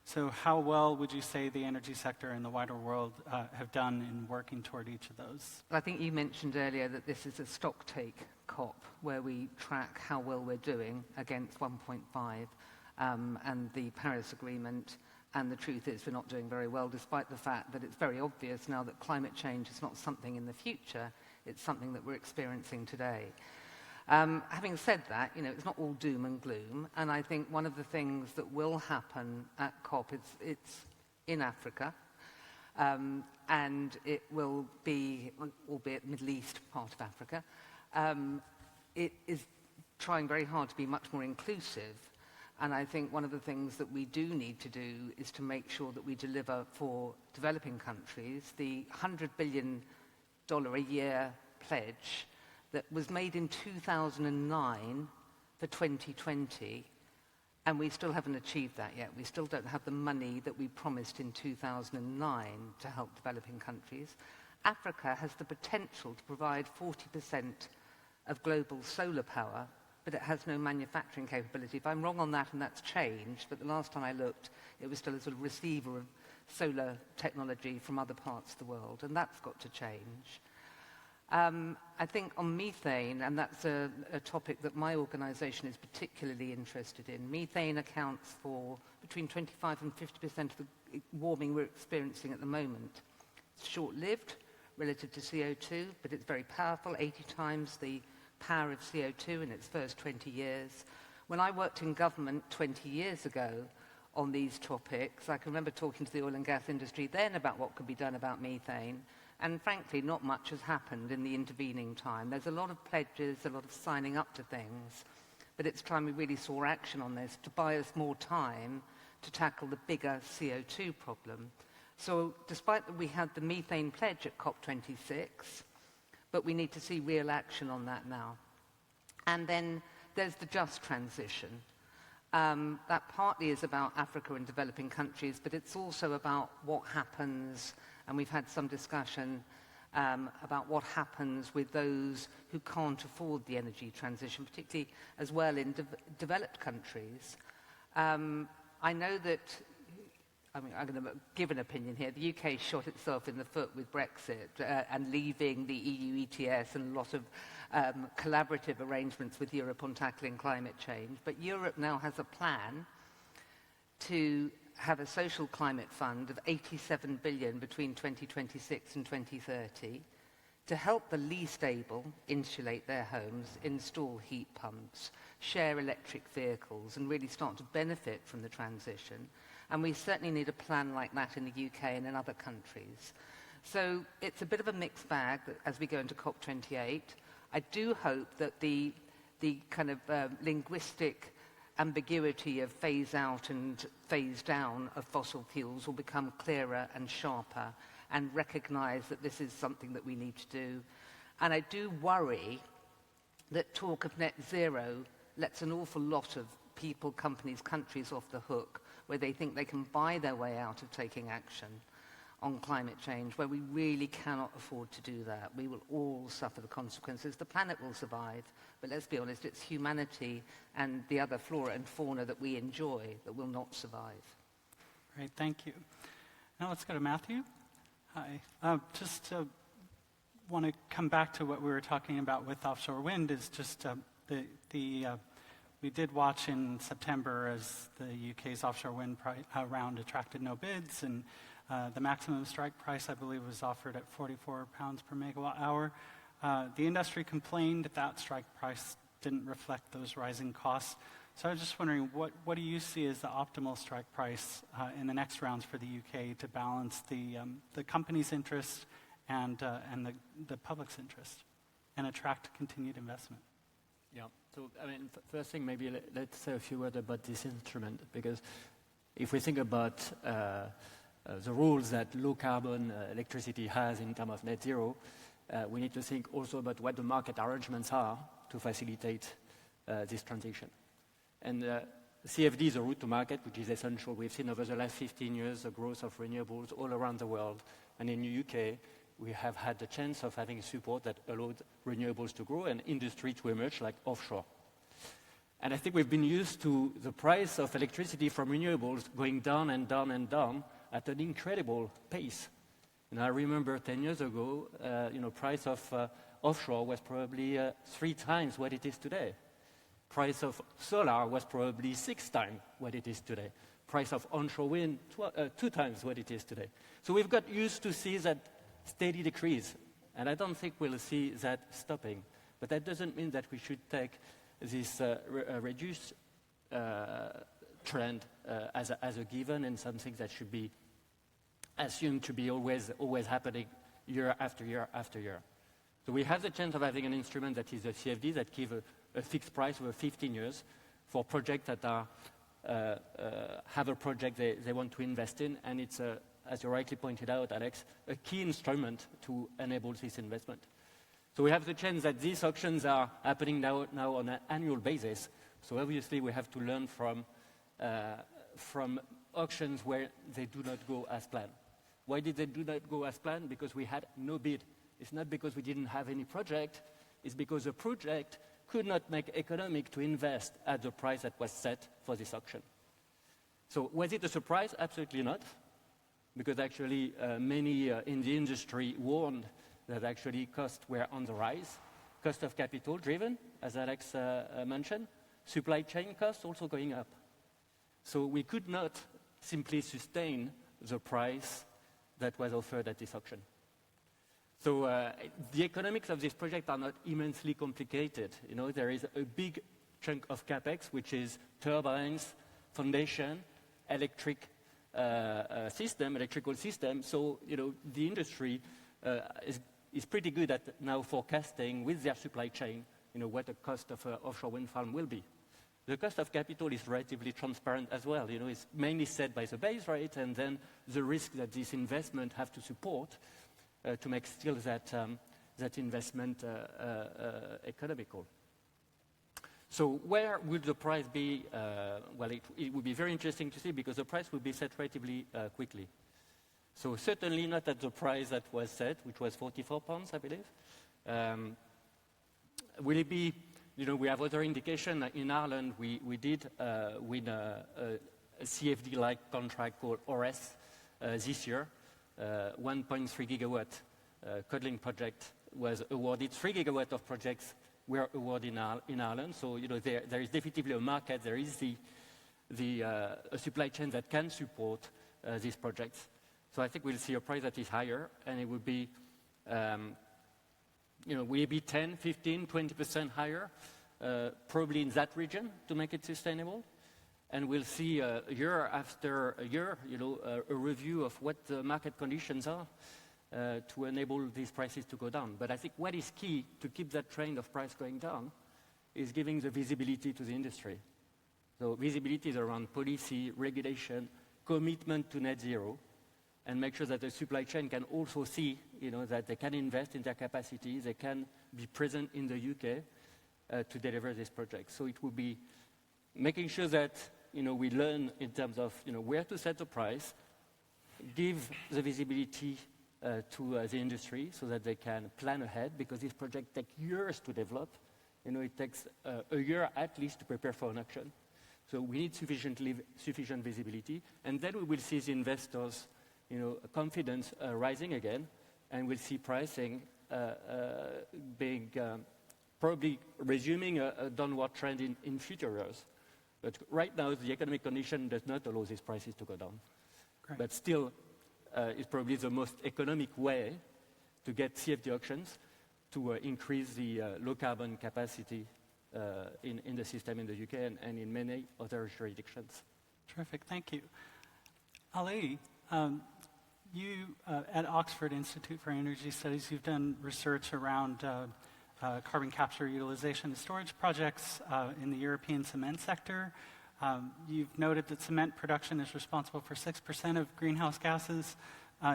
So how well would you say the energy sector and the wider world have done in working toward each of those? I think you mentioned earlier that this is a stock-take COP, where we track how well we're doing against 1.5 and the Paris Agreement. And the truth is we're not doing very well, despite the fact that it's very obvious now that climate change is not something in the future, it's something that we're experiencing today. Having said that, it's not all doom and gloom, and I think one of the things that will happen at COP, it's in Africa, and it will be, albeit Middle East part of Africa, it is trying very hard to be much more inclusive. And I think one of the things that we do need to do is to make sure that we deliver for developing countries the $100 billion a year pledge that was made in 2009 for 2020, and we still haven't achieved that yet. We still don't have the money that we promised in 2009 to help developing countries. Africa has the potential to provide 40% of global solar power, but it has no manufacturing capability. If I'm wrong on that, and that's changed, but the last time I looked, it was still a sort of receiver of solar technology from other parts of the world, and that's got to change. I think on methane, and that's a topic that my organisation is particularly interested in, methane accounts for between 25 and 50% of the warming we're experiencing at the moment. It's short-lived relative to CO2, but it's very powerful, 80 times the power of CO2 in its first 20 years. When I worked in government 20 years ago on these topics, I can remember talking to the oil and gas industry then about what could be done about methane, And frankly, not much has happened in the intervening time. There's a lot of pledges, a lot of signing up to things, but it's time we really saw action on this to buy us more time to tackle the bigger CO2 problem. So despite that we had the methane pledge at COP26, but we need to see real action on that now. And then there's the just transition. That partly is about Africa and developing countries, but it's also about what happens, and we've had some discussion about what happens with those who can't afford the energy transition, particularly as well in developed countries. I know that, I'm going to give an opinion here. The UK shot itself in the foot with Brexit and leaving the EU ETS and a lot of collaborative arrangements with Europe on tackling climate change. But Europe now has a plan to have a social climate fund of 87 billion between 2026 and 2030 to help the least able insulate their homes, install heat pumps, share electric vehicles, and really start to benefit from the transition. And we certainly need a plan like that in the UK and in other countries. So it's a bit of a mixed bag as we go into COP28. I do hope that the kind of linguistic ambiguity of phase out and phase down of fossil fuels will become clearer and sharper and recognise that this is something that we need to do. And I do worry that talk of net zero lets an awful lot of people, companies, countries off the hook where they think they can buy their way out of taking action on climate change, where we really cannot afford to do that. We will all suffer the consequences. The planet will survive, but let's be honest, it's humanity and the other flora and fauna that we enjoy that will not survive. Great, thank you. Now let's go to Matthew. Hi. Just want to come back to what we were talking about with offshore wind is just we did watch in September as the UK's offshore wind round attracted no bids, and the maximum strike price, I believe, was offered at £44 per megawatt hour. The industry complained that strike price didn't reflect those rising costs. So I was just wondering, what do you see as the optimal strike price in the next rounds for the UK to balance the company's interest and the public's interest and attract continued investment? Yeah. So, I mean, first thing, maybe let's say a few words about this instrument, because if we think about the rules that low-carbon electricity has in terms of net zero, we need to think also about what the market arrangements are to facilitate this transition. And CFD is a route to market, which is essential. We've seen over the last 15 years the growth of renewables all around the world. And in the UK, we have had the chance of having support that allowed renewables to grow and industry to emerge, like offshore. And I think we've been used to the price of electricity from renewables going down and down and down at an incredible pace. And I remember 10 years ago, price of offshore was probably 3 times what it is today. Price of solar was probably 6 times what it is today. Price of onshore wind, 2 times what it is today. So we've got used to see that steady decrease, and I don't think we'll see that stopping. But that doesn't mean that we should take this reduced trend as a given and something that should be assumed to be always happening year after year after year. So we have the chance of having an instrument that is a CFD that gives a fixed price over 15 years for projects that are have a project they want to invest in, and it's as you rightly pointed out, Alex, a key instrument to enable this investment. So we have the chance that these auctions are happening now on an annual basis. So obviously we have to learn from auctions where they do not go as planned. Why did they do not go as planned? Because we had no bid. It's not because we didn't have any project. It's because the project could not make economic to invest at the price that was set for this auction. So was it a surprise? Absolutely not. Because actually many in the industry warned that actually costs were on the rise. Cost of capital driven, as Alex mentioned. Supply chain costs also going up. So we could not simply sustain the price that was offered at this auction. So the economics of this project are not immensely complicated. You know, there is a big chunk of capex, which is turbines, foundation, electrical system. So, you know, the industry is pretty good at now forecasting with their supply chain, what the cost of an offshore wind farm will be. The cost of capital is relatively transparent as well. It's mainly set by the base rate and then the risk that this investment have to support to make still that investment economical. So where would the price be? Well, it would be very interesting to see because the price would be set relatively quickly. So certainly not at the price that was set, which was £44, I believe. Will it be, we have other indication. In Ireland, we did win a CFD-like contract called ORES this year. 1.3 gigawatt Codling project was awarded. 3 gigawatt of projects were awarded in Ireland. So, there is definitely a market. There is a supply chain that can support these projects. So I think we'll see a price that is higher, and it would be, will it be 10, 15, 20% higher, probably in that region to make it sustainable. And we'll see year after a year, a review of what the market conditions are to enable these prices to go down. But I think what is key to keep that trend of price going down is giving the visibility to the industry. So visibility is around policy, regulation, commitment to net zero, and make sure that the supply chain can also see, that they can invest in their capacity, they can be present in the UK to deliver this project. So it will be making sure that, we learn in terms of, where to set the price, give the visibility to the industry so that they can plan ahead, because these projects take years to develop. It takes a year at least to prepare for an auction. So we need sufficient visibility, and then we will see the investors' confidence rising again, and we'll see pricing being probably resuming a downward trend in future years. But right now, the economic condition does not allow these prices to go down. Great. But still, it's probably the most economic way to get CFD auctions to increase the low-carbon capacity in the system in the UK and in many other jurisdictions. Terrific, thank you. Ali, you at Oxford Institute for Energy Studies, you've done research around carbon capture, utilization, and storage projects in the European cement sector. You've noted that cement production is responsible for 6% of greenhouse gases,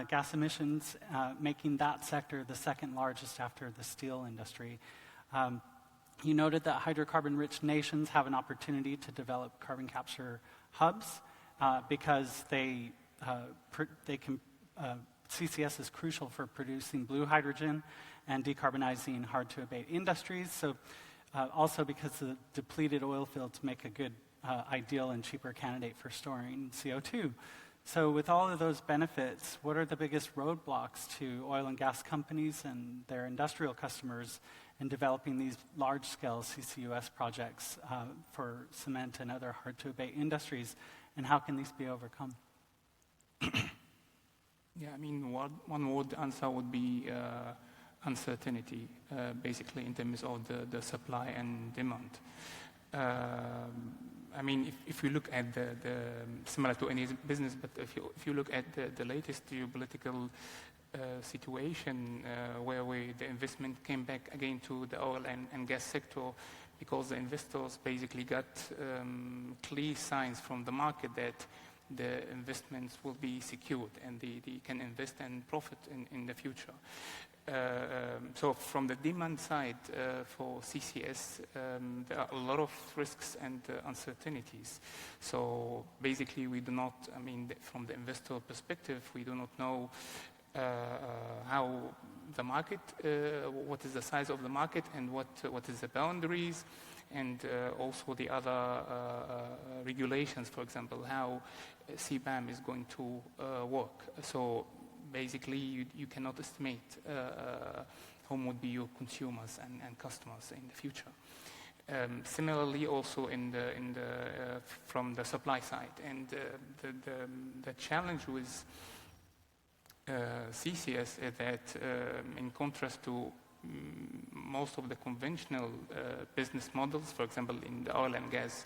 gas emissions, making that sector the second largest after the steel industry. You noted that hydrocarbon-rich nations have an opportunity to develop carbon capture hubs because CCS is crucial for producing blue hydrogen and decarbonizing hard-to-abate industries. So also because the depleted oil fields make a good, ideal and cheaper candidate for storing CO2. So with all of those benefits, what are the biggest roadblocks to oil and gas companies and their industrial customers in developing these large-scale CCUS projects for cement and other hard-to-abate industries, and how can these be overcome? Yeah, one word answer would be uncertainty, basically in terms of the supply and demand. If you look at the similar to any business, but if you look at the latest geopolitical situation where the investment came back again to the oil and gas sector, because the investors basically got clear signs from the market that the investments will be secured and they can invest and profit in the future. So from the demand side for CCS, there are a lot of risks and uncertainties. So basically we do not, from the investor perspective, we do not know how the market, what is the size of the market and what is the boundaries, and also the other regulations, for example, how CBAM is going to work. So basically you cannot estimate who would be your consumers and customers in the future. Similarly, also from the supply side, and the challenge with CCS is that in contrast to most of the conventional business models, for example, in the oil and gas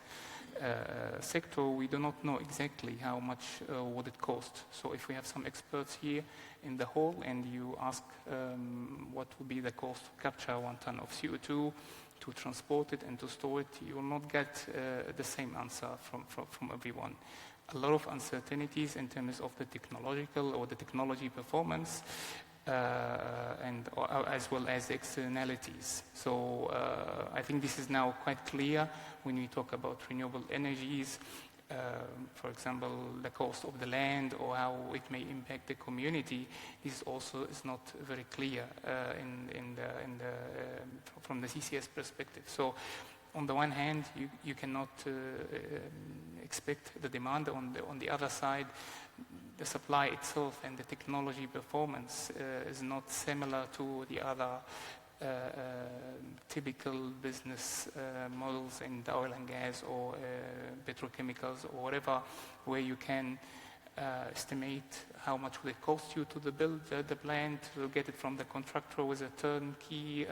sector, we do not know exactly how much would it cost. So if we have some experts here in the hall and you ask what would be the cost to capture 1 ton of CO2, to transport it and to store it, you will not get the same answer from everyone. A lot of uncertainties in terms of the technological or the technology performance, and as well as the externalities. So I think this is now quite clear when we talk about renewable energies. For example, the cost of the land or how it may impact the community is also not very clear from the CCS perspective. So on the one hand, you cannot expect the demand. On the other side, the supply itself and the technology performance is not similar to the other typical business models in the oil and gas or petrochemicals or whatever, where you can estimate how much will it cost you to build the plant, to get it from the contractor with a turnkey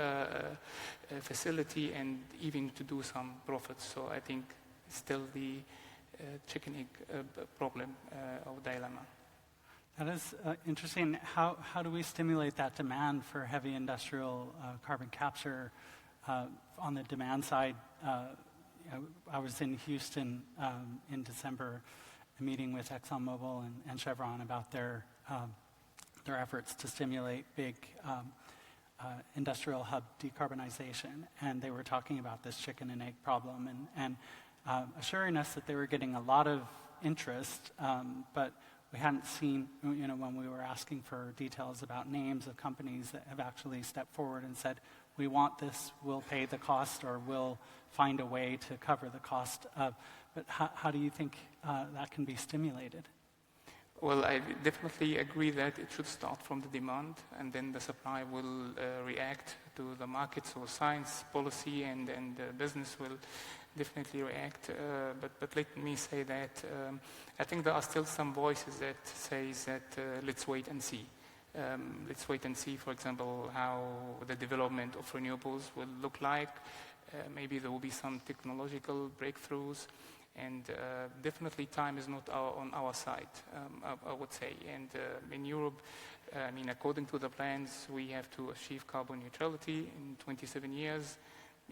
facility, and even to do some profits. So I think still the chicken-egg problem or dilemma. That is interesting. How do we stimulate that demand for heavy industrial carbon capture on the demand side? I was in Houston in December, meeting with ExxonMobil and Chevron about their efforts to stimulate big industrial hub decarbonization, and they were talking about this chicken and egg problem and assuring us that they were getting a lot of interest, but we hadn't seen, when we were asking for details about names of companies that have actually stepped forward and said, we want this, we'll pay the cost, or we'll find a way to cover the cost of. But how do you think that can be stimulated? Well, I definitely agree that it should start from the demand, and then the supply will react to the markets or science policy, and business will definitely react. But let me say that I think there are still some voices that says that let's wait and see. Let's wait and see, for example, how the development of renewables will look like. Maybe there will be some technological breakthroughs, and definitely time is not on our side, I would say. And in Europe, according to the plans, we have to achieve carbon neutrality in 27 years,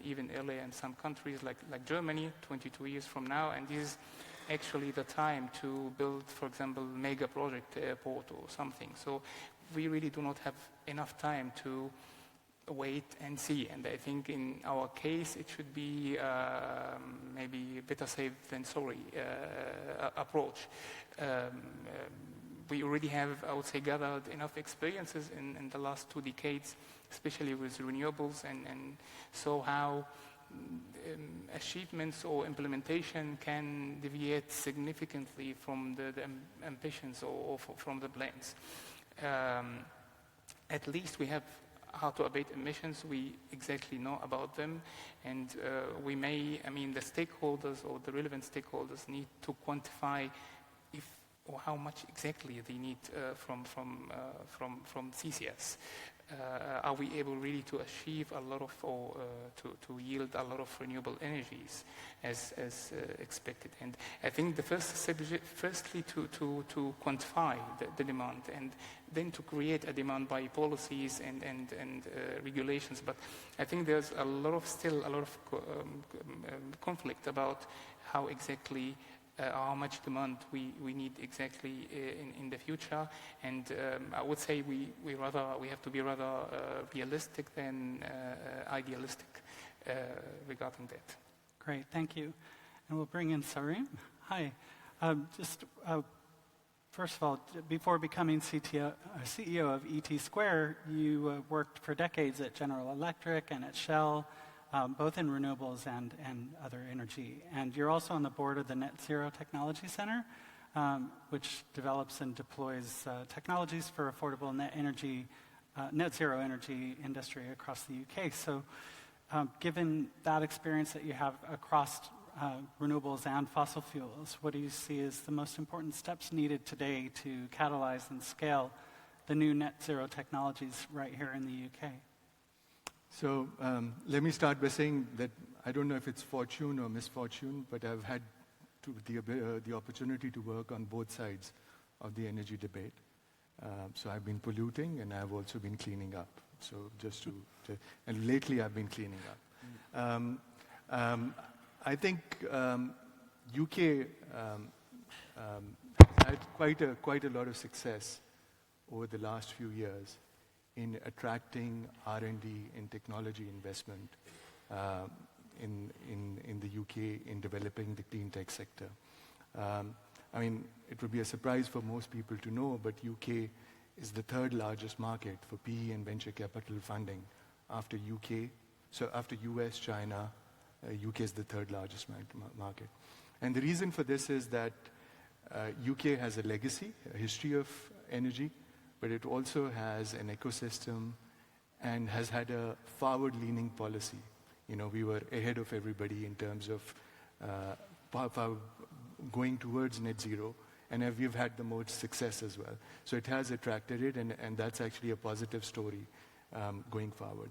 even earlier in some countries like Germany, 22 years from now. And this is actually the time to build, for example, mega project airport or something. So we really do not have enough time to wait and see. And I think in our case, it should be maybe better safe than sorry approach. We already have, I would say, gathered enough experiences in the last 2 decades, especially with renewables, and so how achievements or implementation can deviate significantly from the ambitions or from the plans. At least we have how to abate emissions. We exactly know about them, and we may, the stakeholders or the relevant stakeholders need to quantify if or how much exactly they need from CCS. Are we able really to achieve a lot of, or to yield a lot of renewable energies as expected? And I think the first step is firstly to quantify the demand, and then to create a demand by policies and regulations. But I think there's still a lot of conflict about how exactly how much demand we need exactly in the future. And I would say we have to be rather realistic than idealistic regarding that. Great, thank you. And we'll bring in Sarim. Hi. First of all, before becoming CEO of ET Square, you worked for decades at General Electric and at Shell, both in renewables and other energy. And you're also on the board of the Net Zero Technology Center, which develops and deploys technologies for affordable net zero energy industry across the UK. So given that experience that you have across renewables and fossil fuels, what do you see as the most important steps needed today to catalyze and scale the new net zero technologies right here in the UK? So let me start by saying that I don't know if it's fortune or misfortune, but I've had the opportunity to work on both sides of the energy debate. So I've been polluting and I've also been cleaning up. So and lately I've been cleaning up. I think UK had quite a lot of success over the last few years in attracting R&D and technology investment in the UK in developing the clean tech sector. I mean, it would be a surprise for most people to know, but UK is the third largest market for PE and venture capital funding after UK. So after US, China, UK is the third largest market. And the reason for this is that UK has a legacy, a history of energy, but it also has an ecosystem and has had a forward-leaning policy. You know, we were ahead of everybody in terms of going towards net zero, and we've had the most success as well. So it has attracted it, and that's actually a positive story going forward.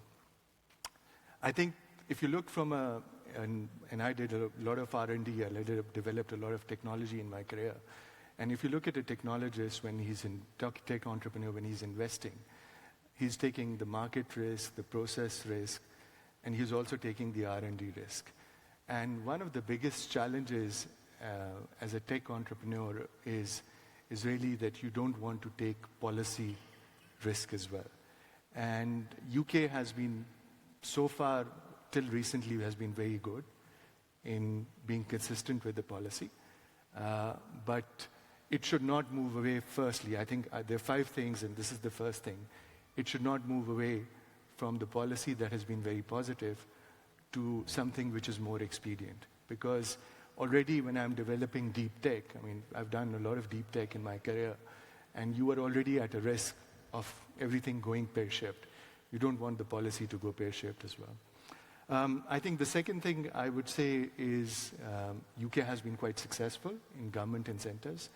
I think if you look from and I did a lot of R&D, I developed a lot of technology in my career. And if you look at a technologist when he's in tech entrepreneur, when he's investing, he's taking the market risk, the process risk, and he's also taking the R&D risk. And one of the biggest challenges as a tech entrepreneur is really that you don't want to take policy risk as well. And UK has been, so far, till recently, has been very good in being consistent with the policy. But it should not move away, firstly. I think there are 5 things, and this is the first thing. It should not move away from the policy that has been very positive to something which is more expedient. Because already when I'm developing deep tech, I mean, I've done a lot of deep tech in my career, and you are already at a risk of everything going pear-shaped. You don't want the policy to go pear-shaped as well. I think the second thing I would say is UK has been quite successful in government incentives.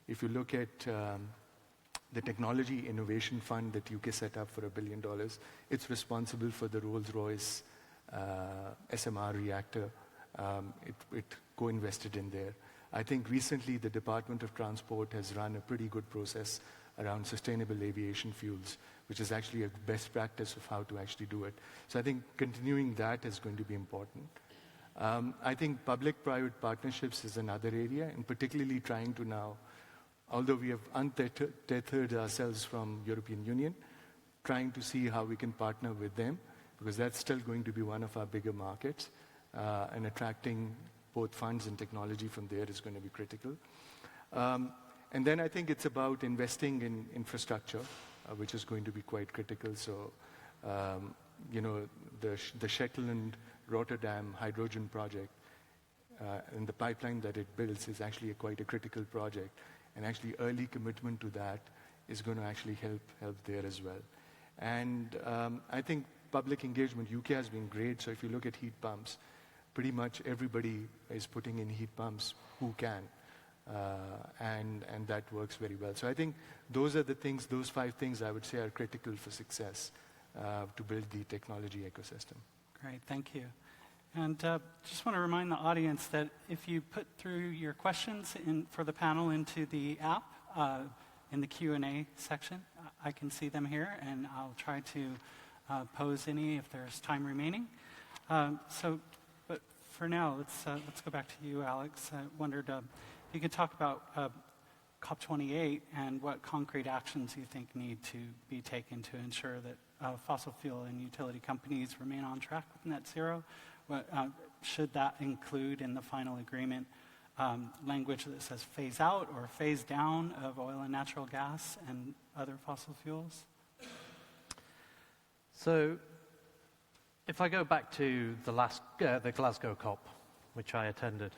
If you look at the Technology Innovation Fund that UK set up for $1 billion, it's responsible for the Rolls-Royce SMR reactor. It co-invested in there. I think recently the Department of Transport has run a pretty good process around sustainable aviation fuels, which is actually a best practice of how to actually do it. So I think continuing that is going to be important. I think public-private partnerships is another area, and particularly trying to now, although we have untethered ourselves from European Union, trying to see how we can partner with them, because that's still going to be one of our bigger markets, and attracting both funds and technology from there is going to be critical. And then I think it's about investing in infrastructure, which is going to be quite critical. So, you know, the Shetland Rotterdam hydrogen project and the pipeline that it builds is actually quite a critical project. And actually early commitment to that is going to actually help there as well. And I think public engagement, UK has been great. So if you look at heat pumps, pretty much everybody is putting in heat pumps who can. And that works very well. So I think those are the things, those 5 things I would say are critical for success to build the technology ecosystem. Great, thank you. And just want to remind the audience that if you put through your questions for the panel into the app, in the Q&A section, I can see them here, and I'll try to pose any if there's time remaining. But for now, let's go back to you, Alex. I wondered if you could talk about COP28 and what concrete actions you think need to be taken to ensure that fossil fuel and utility companies remain on track with net zero. Should that include in the final agreement language that says phase out or phase down of oil and natural gas and other fossil fuels? So if I go back to the Glasgow COP, which I attended,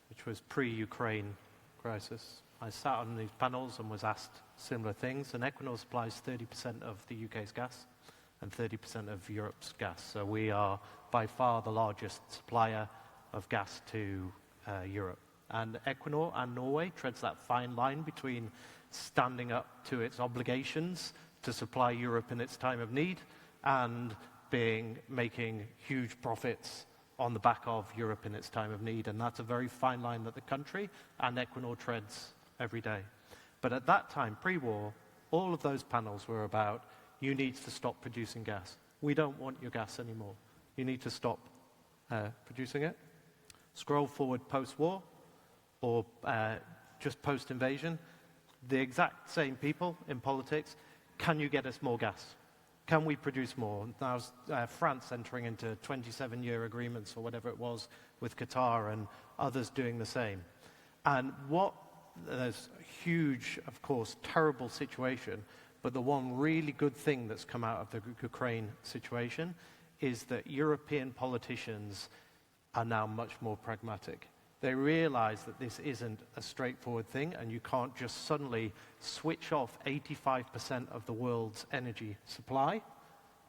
which was pre-Ukraine crisis, I sat on these panels and was asked similar things, and Equinor supplies 30% of the UK's gas and 30% of Europe's gas. So we are by far the largest supplier of gas to Europe. And Equinor and Norway treads that fine line between standing up to its obligations to supply Europe in its time of need and making huge profits on the back of Europe in its time of need. And that's a very fine line that the country and Equinor treads every day. But at that time, pre-war, all of those panels were about, you need to stop producing gas. We don't want your gas anymore. You need to stop producing it. Scroll forward post-war, or just post-invasion, the exact same people in politics, can you get us more gas? Can we produce more? Now, France entering into 27-year agreements or whatever it was with Qatar and others doing the same. And there's a huge, of course, terrible situation, but the one really good thing that's come out of the Ukraine situation is that European politicians are now much more pragmatic. They realize that this isn't a straightforward thing, and you can't just suddenly switch off 85% of the world's energy supply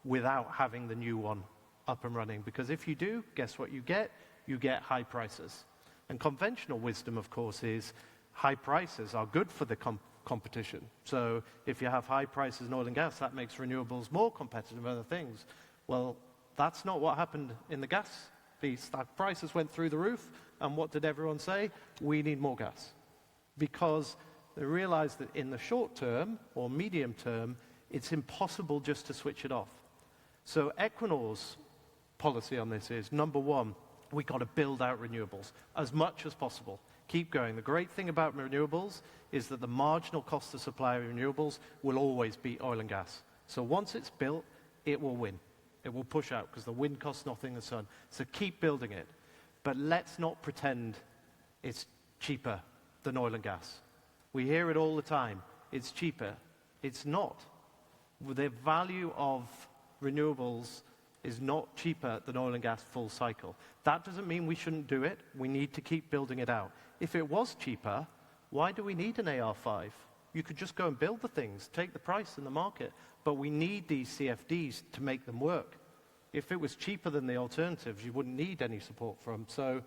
without having the new one up and running. Because if you do, guess what you get? You get high prices. And conventional wisdom, of course, is high prices are good for the competition. So if you have high prices in oil and gas, that makes renewables more competitive and other things. Well, that's not what happened in the gas piece. That prices went through the roof, and what did everyone say? We need more gas. Because they realized that in the short term or medium term, it's impossible just to switch it off. So Equinor's policy on this is, number one, we've got to build out renewables as much as possible. Keep going. The great thing about renewables is that the marginal cost of supply of renewables will always beat oil and gas. So once it's built, it will win. It will push out because the wind costs nothing, the sun. So keep building it. But let's not pretend it's cheaper than oil and gas. We hear it all the time. It's cheaper. It's not. The value of renewables is not cheaper than oil and gas full cycle. That doesn't mean we shouldn't do it. We need to keep building it out. If it was cheaper, why do we need an AR5? You could just go and build the things, take the price in the market. But we need these CFDs to make them work. If it was cheaper than the alternatives, you wouldn't need any support from. So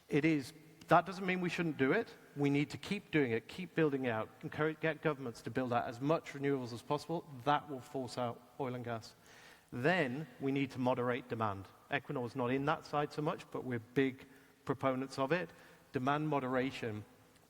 that doesn't mean we shouldn't do it. We need to keep doing it, keep building it out, get governments to build out as much renewables as possible. That will force out oil and gas. Then we need to moderate demand. Equinor's not in that side so much, but we're big proponents of it. Demand moderation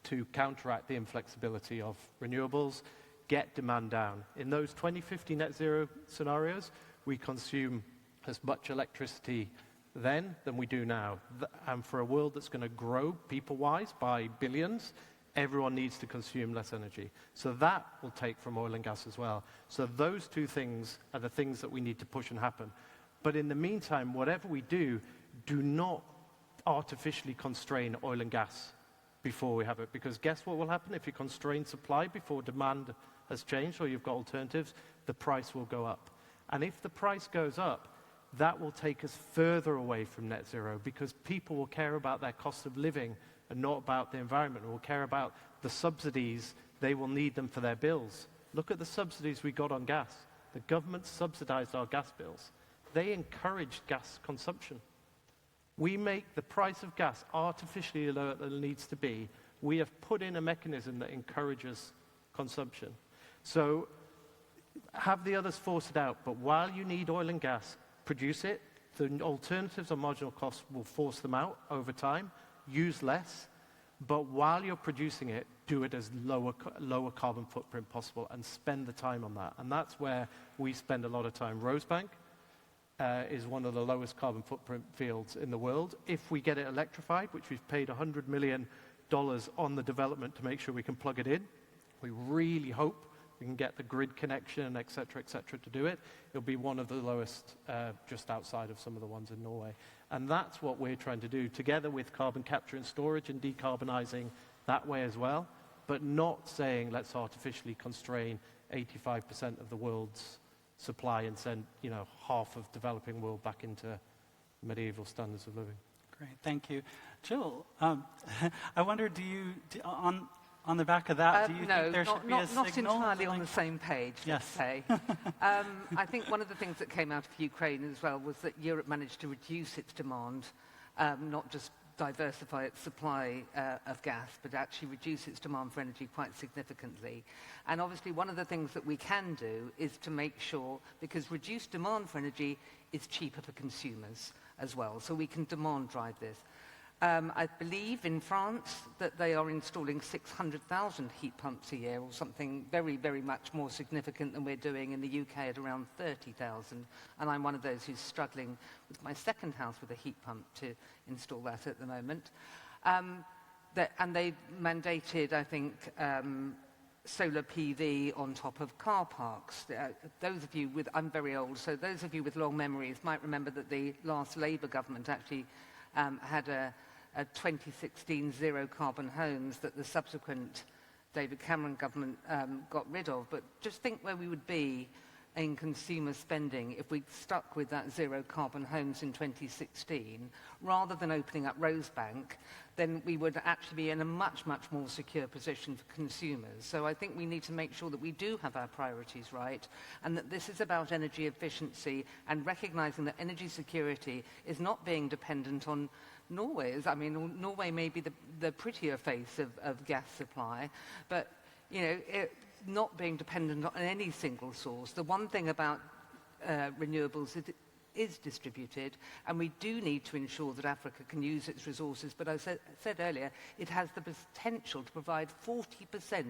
to counteract the inflexibility of renewables, get demand down. In those 2050 net zero scenarios, we consume as much electricity then than we do now. And for a world that's going to grow people-wise by billions, everyone needs to consume less energy. So that will take from oil and gas as well. So those two things are the things that we need to push and happen. But in the meantime, whatever we do, do not artificially constrain oil and gas before we have it. Because guess what will happen if you constrain supply before demand has changed or you've got alternatives? The price will go up. And if the price goes up, that will take us further away from net zero because people will care about their cost of living and not about the environment, will care about the subsidies. They will need them for their bills. Look at the subsidies we got on gas. The government subsidized our gas bills. They encouraged gas consumption. We make the price of gas artificially lower than it needs to be. We have put in a mechanism that encourages consumption. So have the others force it out, but while you need oil and gas, produce it. The alternatives on marginal costs will force them out over time. Use less, but while you're producing it, do it as lower carbon footprint possible and spend the time on that. And that's where we spend a lot of time. Rosebank is one of the lowest carbon footprint fields in the world. If we get it electrified, which we've paid $100 million on the development to make sure we can plug it in, we really hope we can get the grid connection, et cetera, to do it. It'll be one of the lowest just outside of some of the ones in Norway. And that's what we're trying to do, together with carbon capture and storage and decarbonizing that way as well, but not saying let's artificially constrain 85% of the world's supply and send half of developing world back into medieval standards of living. Great, thank you. Jill, I wonder, on the back of that, do you think there should be a signal? Not entirely on the same page, let's say. I think one of the things that came out of Ukraine as well was that Europe managed to reduce its demand, not just diversify its supply of gas, but actually reduce its demand for energy quite significantly. And obviously one of the things that we can do is to make sure, because reduced demand for energy is cheaper for consumers as well, so we can demand drive this. I believe in France that they are installing 600,000 heat pumps a year, or something very, very much more significant than we're doing in the UK at around 30,000. And I'm one of those who's struggling with my second house with a heat pump to install that at the moment. And they've mandated, I think, solar PV on top of car parks. Those of you with, I'm very old, so those of you with long memories might remember that the last Labour government actually had a 2016 zero carbon homes that the subsequent David Cameron government got rid of. But just think where we would be in consumer spending if we stuck with that zero carbon homes in 2016, rather than opening up Rosebank, then we would actually be in a much, much more secure position for consumers. So I think we need to make sure that we do have our priorities right, and that this is about energy efficiency and recognizing that energy security is not being dependent on Norway's. I mean, Norway may be the prettier face of gas supply, but, you know, not being dependent on any single source. The one thing about renewables is it is distributed, and we do need to ensure that Africa can use its resources. But as I said earlier, it has the potential to provide 40%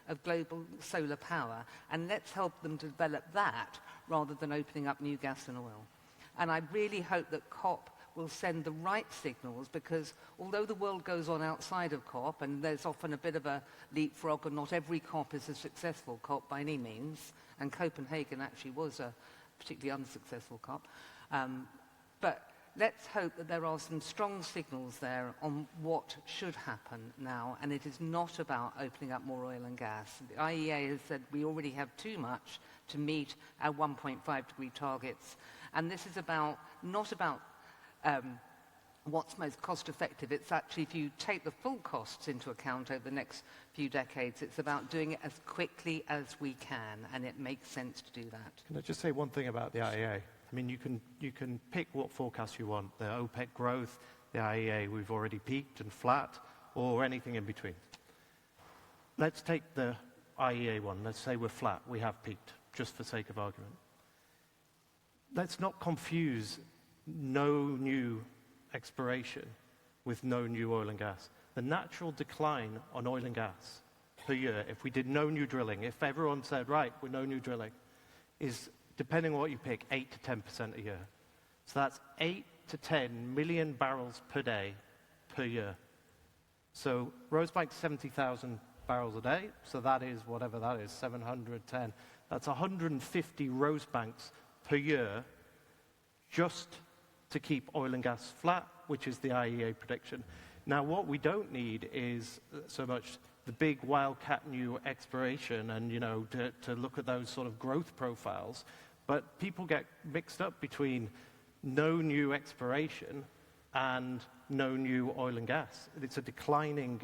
of global solar power, and let's help them develop that rather than opening up new gas and oil. And I really hope that COP will send the right signals, because although the world goes on outside of COP, and there's often a bit of a leapfrog, and not every COP is a successful COP by any means, and Copenhagen actually was a particularly unsuccessful COP, but let's hope that there are some strong signals there on what should happen now, and it is not about opening up more oil and gas. The IEA has said we already have too much to meet our 1.5 degree targets, and this is not about what's most cost effective. It's actually, if you take the full costs into account over the next few decades, it's about doing it as quickly as we can, and it makes sense to do that. Can I just say one thing about the IEA? I mean, you can pick what forecast you want, the OPEC growth, the IEA, we've already peaked and flat, or anything in between. Let's take the IEA one. Let's say we're flat, we have peaked, just for sake of argument. Let's not confuse no new exploration with no new oil and gas. The natural decline on oil and gas per year, if we did no new drilling, if everyone said, right, we're no new drilling, is, depending on what you pick, 8 to 10% a year. So that's 8 to 10 million barrels per day per year. So Rosebank's 70,000 barrels a day, so that is whatever that is, 710. That's 150 Rosebanks per year just to keep oil and gas flat, which is the IEA prediction. Now, what we don't need is so much the big wildcat new exploration and, you know, to look at those sort of growth profiles, but people get mixed up between no new exploration and no new oil and gas. It's a declining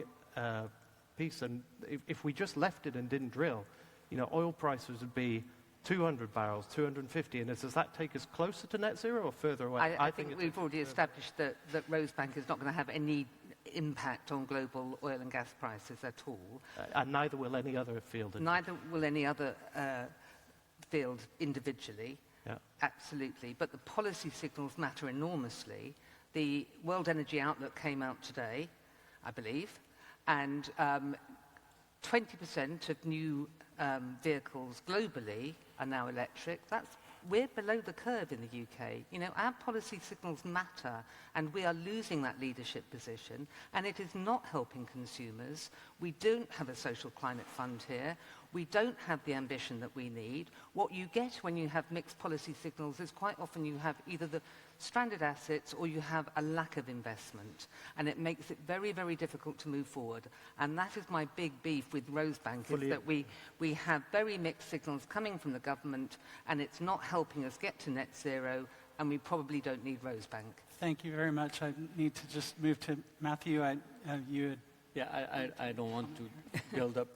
piece, and if we just left it and didn't drill, you know, oil prices would be 200 barrels, 250, and does that take us closer to net zero or further away? I think we've already established that Rosebank is not going to have any impact on global oil and gas prices at all. And neither will any other field. Neither will any other field individually. Yeah. Absolutely. But the policy signals matter enormously. The World Energy Outlook came out today, I believe, and 20% of new vehicles globally are now electric. We're below the curve in the UK. You know, our policy signals matter, and we are losing that leadership position, and it is not helping consumers. We don't have a social climate fund here. We don't have the ambition that we need. What you get when you have mixed policy signals is quite often you have either the stranded assets or you have a lack of investment, and it makes it very, very difficult to move forward. And that is my big beef with Rosebank, is that we have very mixed signals coming from the government, and it's not helping us get to net zero, and we probably don't need Rosebank. Thank you very much. I need to just move to Matthew. You had Yeah, I don't want to build up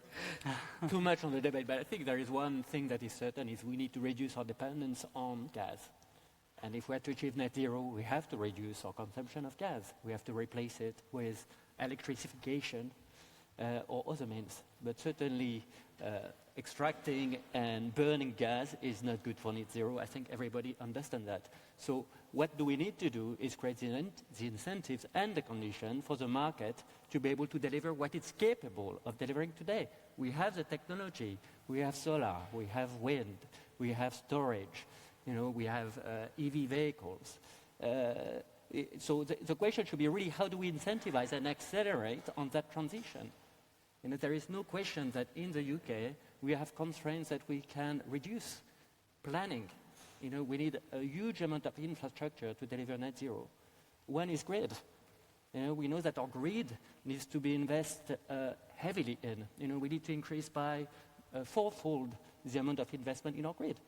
too much on the debate, but I think there is one thing that is certain, is we need to reduce our dependence on gas. And if we are to achieve net zero, we have to reduce our consumption of gas. We have to replace it with electrification or other means. But certainly, extracting and burning gas is not good for net zero. I think everybody understands that. So what do we need to do is create the incentives and the condition for the market to be able to deliver what it's capable of delivering today. We have the technology. We have solar. We have wind. We have storage. We have EV vehicles. So the question should be really, how do we incentivize and accelerate on that transition? There is no question that in the UK, we have constraints that we can reduce planning. We need a huge amount of infrastructure to deliver net zero. One is grid. We know that our grid needs to be invested heavily in. We need to increase by fourfold the amount of investment in our grid.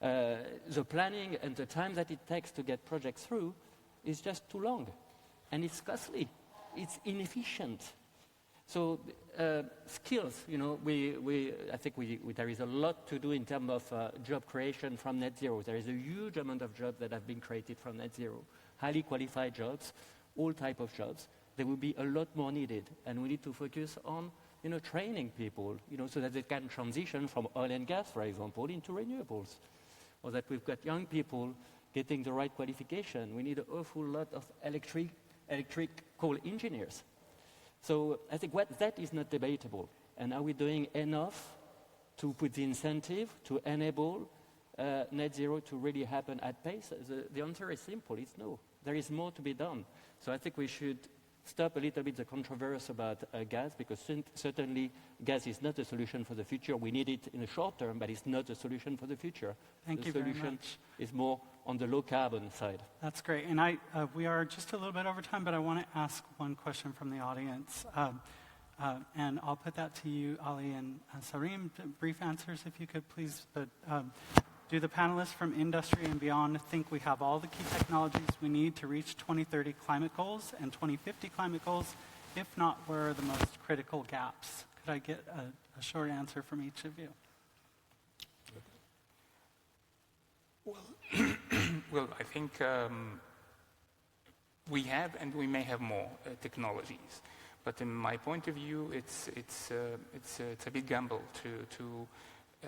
The planning and the time that it takes to get projects through is just too long. And it's costly. It's inefficient. So skills, I think there is a lot to do in terms of job creation from net zero. There is a huge amount of jobs that have been created from net zero. Highly qualified jobs, all type of jobs. There will be a lot more needed. And we need to focus on, training people, so that they can transition from oil and gas, for example, into renewables. Or that we've got young people getting the right qualification. We need an awful lot of electrical engineers. So I think that is not debatable. And are we doing enough to put the incentive to enable net zero to really happen at pace? The answer is simple, it's no. There is more to be done. So I think we should stop a little bit the controversy about gas, because certainly gas is not a solution for the future. We need it in the short term, but it's not a solution for the future. Thank you very much. The solution is more on the low carbon side. That's great. And we are just a little bit over time, but I want to ask one question from the audience. And I'll put that to you, Ali and Sarim. Brief answers, if you could, please. But do the panelists from industry and beyond think we have all the key technologies we need to reach 2030 climate goals and 2050 climate goals? If not, where are the most critical gaps? Could I get a short answer from each of you? Well, I think we have and we may have more technologies. But in my point of view, it's a big gamble to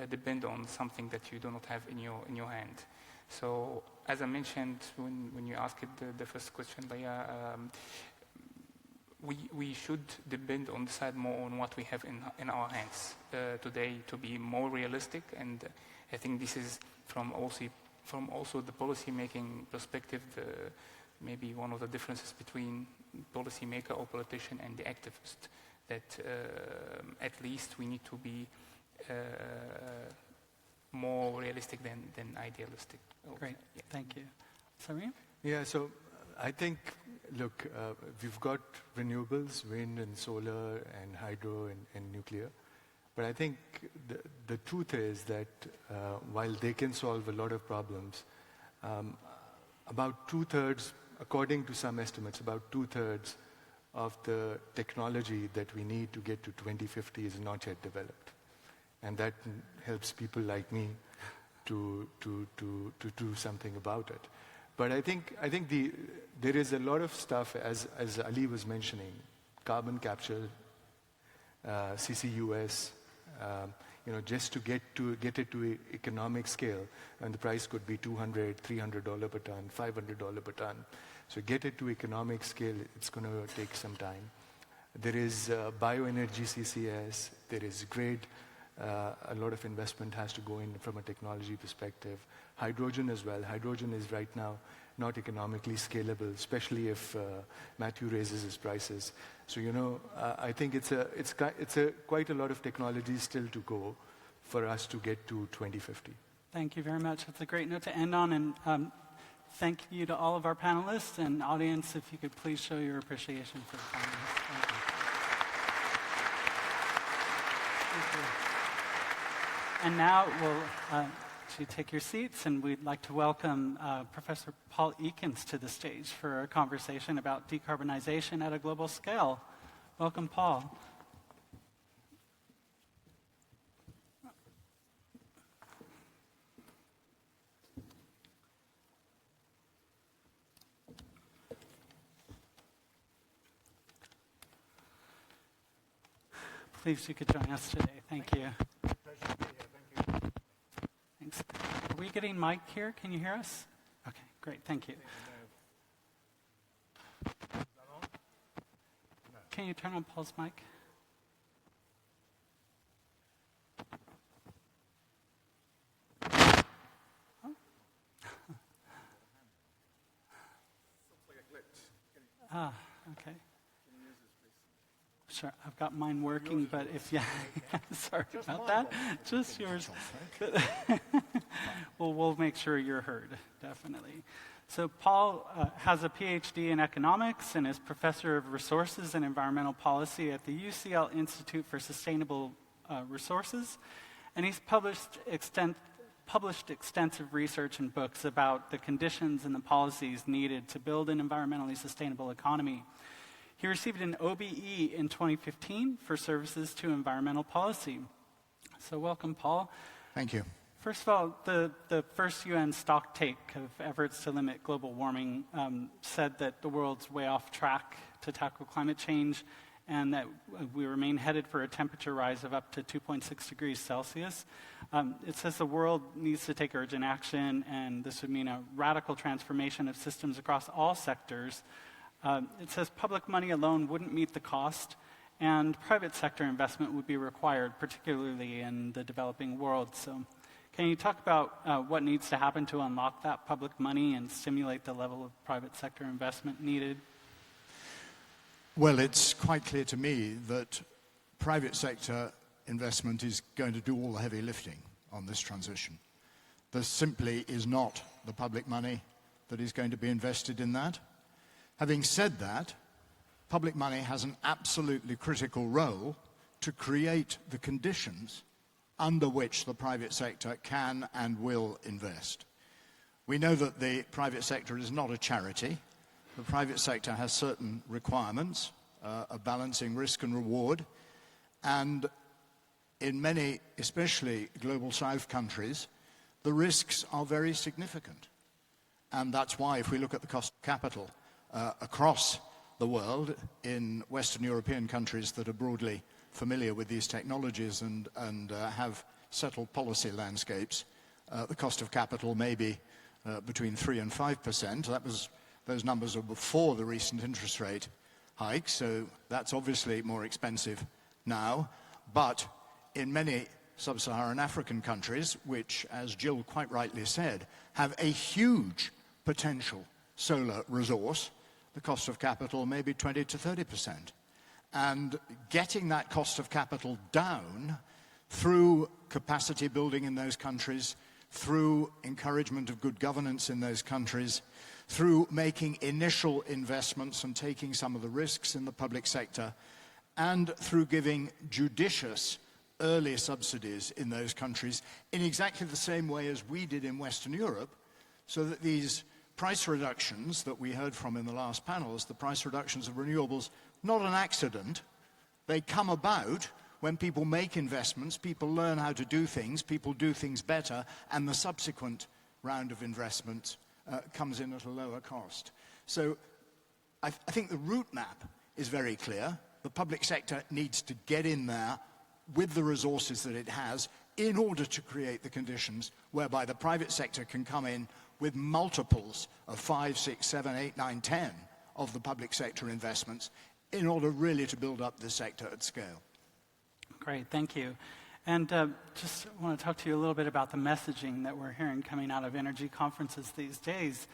depend on something that you do not have in your hand. So, as I mentioned when you asked the first question, Leia, we should depend on decide more on what we have in our hands today to be more realistic. And I think this is from also the policy-making perspective, maybe one of the differences between policymaker or politician and the activist, that at least we need to be more realistic than idealistic. Great, yeah. Thank you. Sarim? Yeah, so I think, look, we've got renewables, wind and solar and hydro and nuclear. But I think the truth is that while they can solve a lot of problems, about 2/3, according to some estimates, about 2/3 of the technology that we need to get to 2050 is not yet developed. And that helps people like me to do something about it. But I think there is a lot of stuff, as Ali was mentioning, carbon capture, CCUS, just to get it to economic scale, and the price could be $200, $300 per ton, $500 per ton. So get it to economic scale, it's going to take some time. There is bioenergy CCS, there is grid. A lot of investment has to go in from a technology perspective. Hydrogen as well. Hydrogen is right now not economically scalable, especially if Matthew raises his prices. So, I think it's quite a lot of technology still to go for us to get to 2050. Thank you very much. That's a great note to end on. And thank you to all of our panelists and audience. If you could please show your appreciation for the panelists. Thank you. Thank you. And now we'll you take your seats, and we'd like to welcome Professor Paul Ekins to the stage for a conversation about decarbonization at a global scale. Welcome, Paul. Pleased you could join us today. Thank you. Thanks. Are we getting mic here? Can you hear us? Okay, great. Thank you. Can you turn on Paul's mic? Okay. Sure, I've got mine working, but if sorry about that. Just yours. Well, we'll make sure you're heard, definitely. So Paul has a PhD in economics and is professor of resources and environmental policy at the UCL Institute for Sustainable Resources, and he's published extensive research and books about the conditions and the policies needed to build an environmentally sustainable economy. He received an OBE in 2015 for services to environmental policy. So welcome, Paul. Thank you. First of all, the first UN stocktake of efforts to limit global warming said that the world's way off track to tackle climate change and that we remain headed for a temperature rise of up to 2.6 degrees Celsius. It says the world needs to take urgent action, and this would mean a radical transformation of systems across all sectors. It says public money alone wouldn't meet the cost, and private sector investment would be required, particularly in the developing world. So can you talk about what needs to happen to unlock that public money and stimulate the level of private sector investment needed? Well, it's quite clear to me that private sector investment is going to do all the heavy lifting on this transition. There simply is not the public money that is going to be invested in that. Having said that, public money has an absolutely critical role to create the conditions under which the private sector can and will invest. We know that the private sector is not a charity. The private sector has certain requirements of balancing risk and reward, and in many, especially global south countries, the risks are very significant. And that's why if we look at the cost of capital across the world, in Western European countries that are broadly familiar with these technologies and have settled policy landscapes, the cost of capital may be between 3 and 5%. Those numbers are before the recent interest rate hikes, so that's obviously more expensive now. But in many sub-Saharan African countries, which, as Jill quite rightly said, have a huge potential solar resource, the cost of capital may be 20 to 30%. And getting that cost of capital down through capacity building in those countries, through encouragement of good governance in those countries, through making initial investments and taking some of the risks in the public sector, and through giving judicious early subsidies in those countries in exactly the same way as we did in Western Europe, so that these price reductions that we heard from in the last panels, the price reductions of renewables, not an accident. They come about when people make investments, people learn how to do things, people do things better, and the subsequent round of investment comes in at a lower cost. So I think the route map is very clear. The public sector needs to get in there with the resources that it has in order to create the conditions whereby the private sector can come in with multiples of 5, 6, 7, 8, 9, 10 of the public sector investments in order really to build up this sector at scale. Great, thank you. And just want to talk to you a little bit about the messaging that we're hearing coming out of energy conferences these days.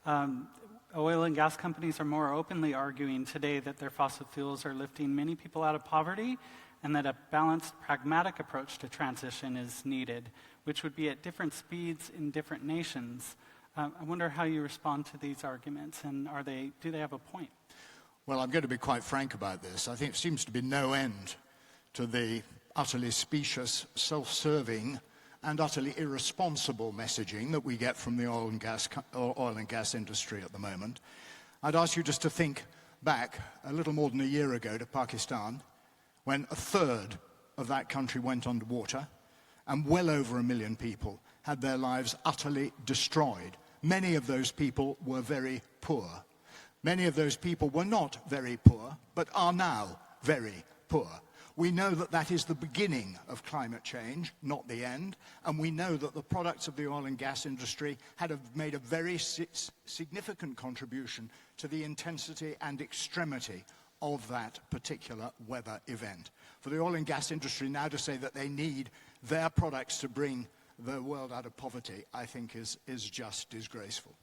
Oil and gas companies are more openly arguing today that their fossil fuels are lifting many people out of poverty and that a balanced, pragmatic approach to transition is needed, which would be at different speeds in different nations. I wonder how you respond to these arguments, and do they have a point? Well, I'm going to be quite frank about this. I think there seems to be no end to the utterly specious, self-serving, and utterly irresponsible messaging that we get from the oil and gas industry at the moment. I'd ask you just to think back a little more than a year ago to Pakistan, when a third of that country went underwater, and well over 1 million people had their lives utterly destroyed. Many of those people were very poor. Many of those people were not very poor, but are now very poor. We know that that is the beginning of climate change, not the end, and we know that the products of the oil and gas industry made a very significant contribution to the intensity and extremity of that particular weather event. For the oil and gas industry now to say that they need their products to bring the world out of poverty, I think is just disgraceful.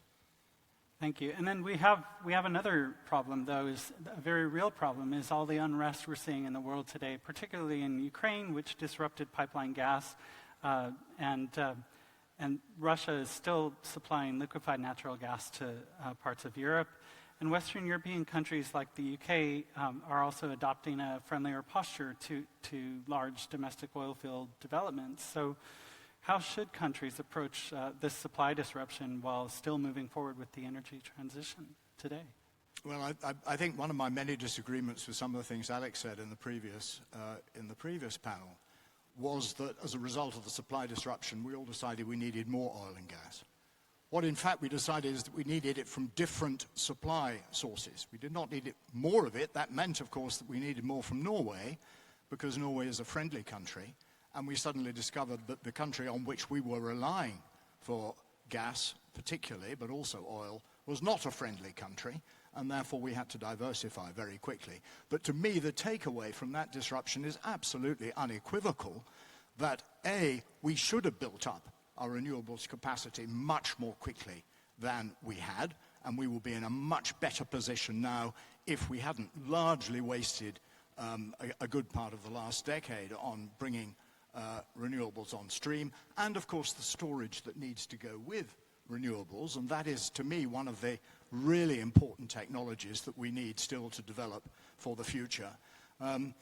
Thank you. And then we have another problem, though, is a very real problem, is all the unrest we're seeing in the world today, particularly in Ukraine, which disrupted pipeline gas, and Russia is still supplying liquefied natural gas to parts of Europe. And Western European countries like the UK are also adopting a friendlier posture to large domestic oil field developments. So how should countries approach this supply disruption while still moving forward with the energy transition today? Well, I think one of my many disagreements with some of the things Alex said in the previous panel was that as a result of the supply disruption, we all decided we needed more oil and gas. What in fact we decided is that we needed it from different supply sources. We did not need it more of it. That meant, of course, that we needed more from Norway, because Norway is a friendly country. And we suddenly discovered that the country on which we were relying for gas, particularly, but also oil, was not a friendly country, and therefore we had to diversify very quickly. But to me, the takeaway from that disruption is absolutely unequivocal that, A, we should have built up our renewables capacity much more quickly than we had, and we will be in a much better position now if we hadn't largely wasted a good part of the last decade on bringing renewables on stream, and of course the storage that needs to go with renewables, and that is to me one of the really important technologies that we need still to develop for the future. And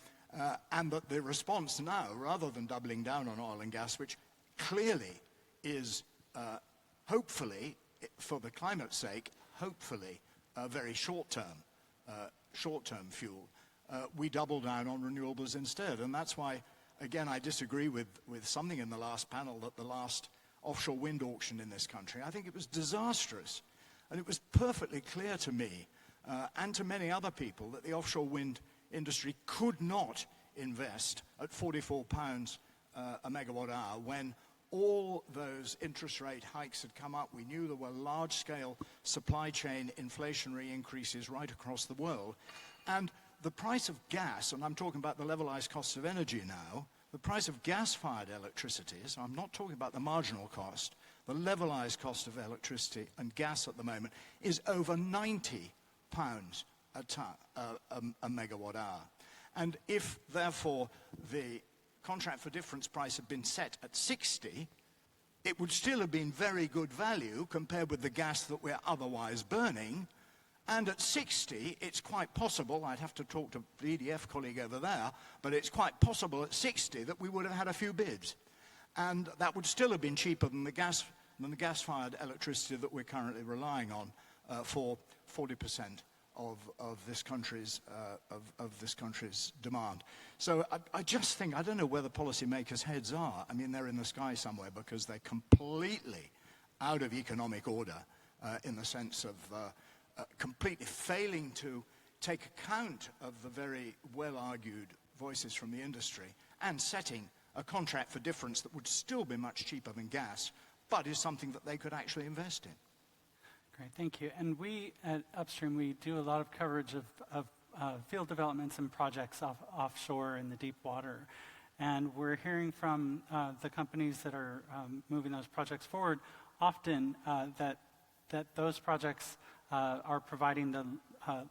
that the response now, rather than doubling down on oil and gas, which clearly is hopefully, for the climate's sake, hopefully a very short-term fuel, we double down on renewables instead. And that's why, again, I disagree with something in the last panel, that the last offshore wind auction in this country, I think it was disastrous. And it was perfectly clear to me and to many other people that the offshore wind industry could not invest at £44 a megawatt hour when all those interest rate hikes had come up. We knew there were large-scale supply chain inflationary increases right across the world. And the price of gas, and I'm talking about the levelized costs of energy now, the price of gas-fired electricity, so I'm not talking about the marginal cost, the levelized cost of electricity and gas at the moment is over £90 a megawatt hour. And if, therefore, the contract for difference price had been set at 60, it would still have been very good value compared with the gas that we're otherwise burning. And at 60, it's quite possible, I'd have to talk to the EDF colleague over there, but it's quite possible at 60 that we would have had a few bids. And that would still have been cheaper than the gas-fired electricity that we're currently relying on for 40% of this country's demand. So I just think, I don't know where the policymakers' heads are. I mean, they're in the sky somewhere, because they're completely out of economic order in the sense of completely failing to take account of the very well-argued voices from the industry and setting a contract for difference that would still be much cheaper than gas, but is something that they could actually invest in. Great, thank you. And we at Upstream, we do a lot of coverage of field developments and projects offshore in the deep water. And we're hearing from the companies that are moving those projects forward often that those projects are providing the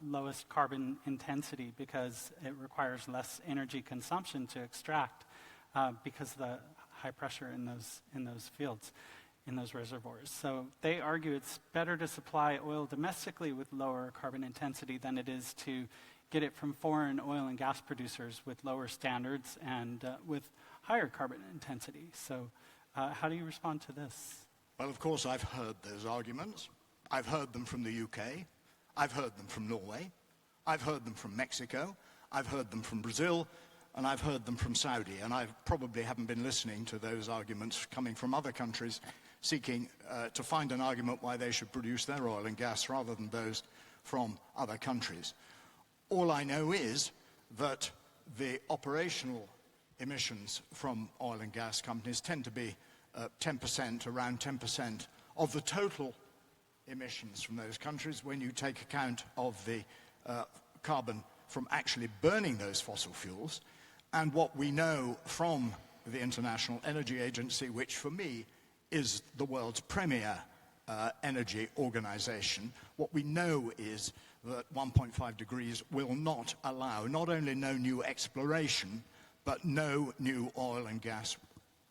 lowest carbon intensity because it requires less energy consumption to extract because of the high pressure in those fields, in those reservoirs. So they argue it's better to supply oil domestically with lower carbon intensity than it is to get it from foreign oil and gas producers with lower standards and with higher carbon intensity. So how do you respond to this? Well, of course, I've heard those arguments. I've heard them from the UK. I've heard them from Norway. I've heard them from Mexico. I've heard them from Brazil. And I've heard them from Saudi. And I probably haven't been listening to those arguments coming from other countries seeking to find an argument why they should produce their oil and gas rather than those from other countries. All I know is that the operational emissions from oil and gas companies tend to be 10%, around 10% of the total emissions from those countries when you take account of the carbon from actually burning those fossil fuels. And what we know from the International Energy Agency, which for me is the world's premier energy organization, what we know is that 1.5 degrees will not allow not only no new exploration, but no new oil and gas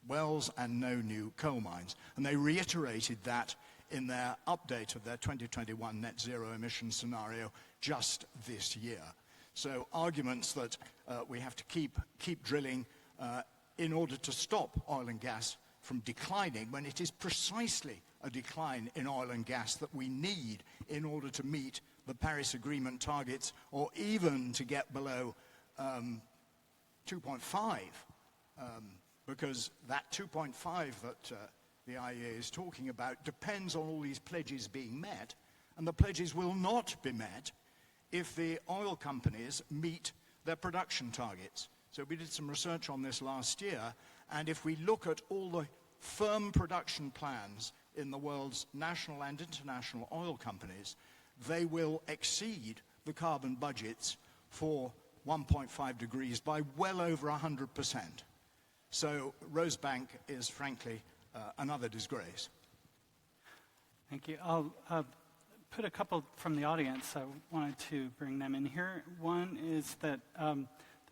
wells and no new coal mines. And they reiterated that in their update of their 2021 net zero emissions scenario just this year. So arguments that we have to keep drilling in order to stop oil and gas from declining, when it is precisely a decline in oil and gas that we need in order to meet the Paris Agreement targets, or even to get below 2.5, because that 2.5 that the IEA is talking about depends on all these pledges being met, and the pledges will not be met if the oil companies meet their production targets. So we did some research on this last year, and if we look at all the firm production plans in the world's national and international oil companies, they will exceed the carbon budgets for 1.5 degrees by well over 100%. So Rosebank is frankly another disgrace. Thank you. I'll put a couple from the audience. I wanted to bring them in here. One is that the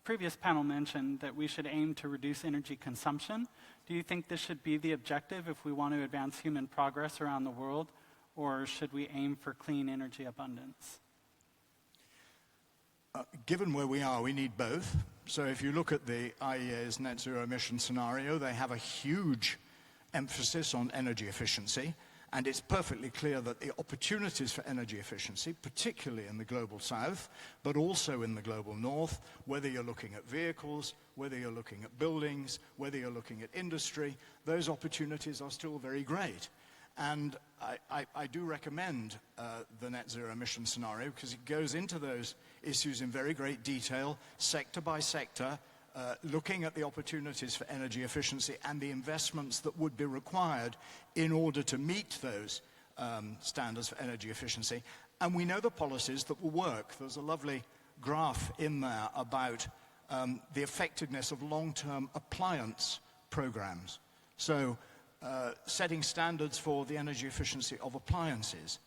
previous panel mentioned that we should aim to reduce energy consumption. Do you think this should be the objective if we want to advance human progress around the world, or should we aim for clean energy abundance? Given where we are, we need both. So if you look at the IEA's net zero emission scenario, they have a huge emphasis on energy efficiency, and it's perfectly clear that the opportunities for energy efficiency, particularly in the global south, but also in the global north, whether you're looking at vehicles, whether you're looking at buildings, whether you're looking at industry, those opportunities are still very great. And I do recommend the net zero emission scenario because it goes into those issues in very great detail, sector by sector, looking at the opportunities for energy efficiency and the investments that would be required in order to meet those standards for energy efficiency. And we know the policies that will work. There's a lovely graph in there about the effectiveness of long-term appliance programs. So setting standards for the energy efficiency of appliances.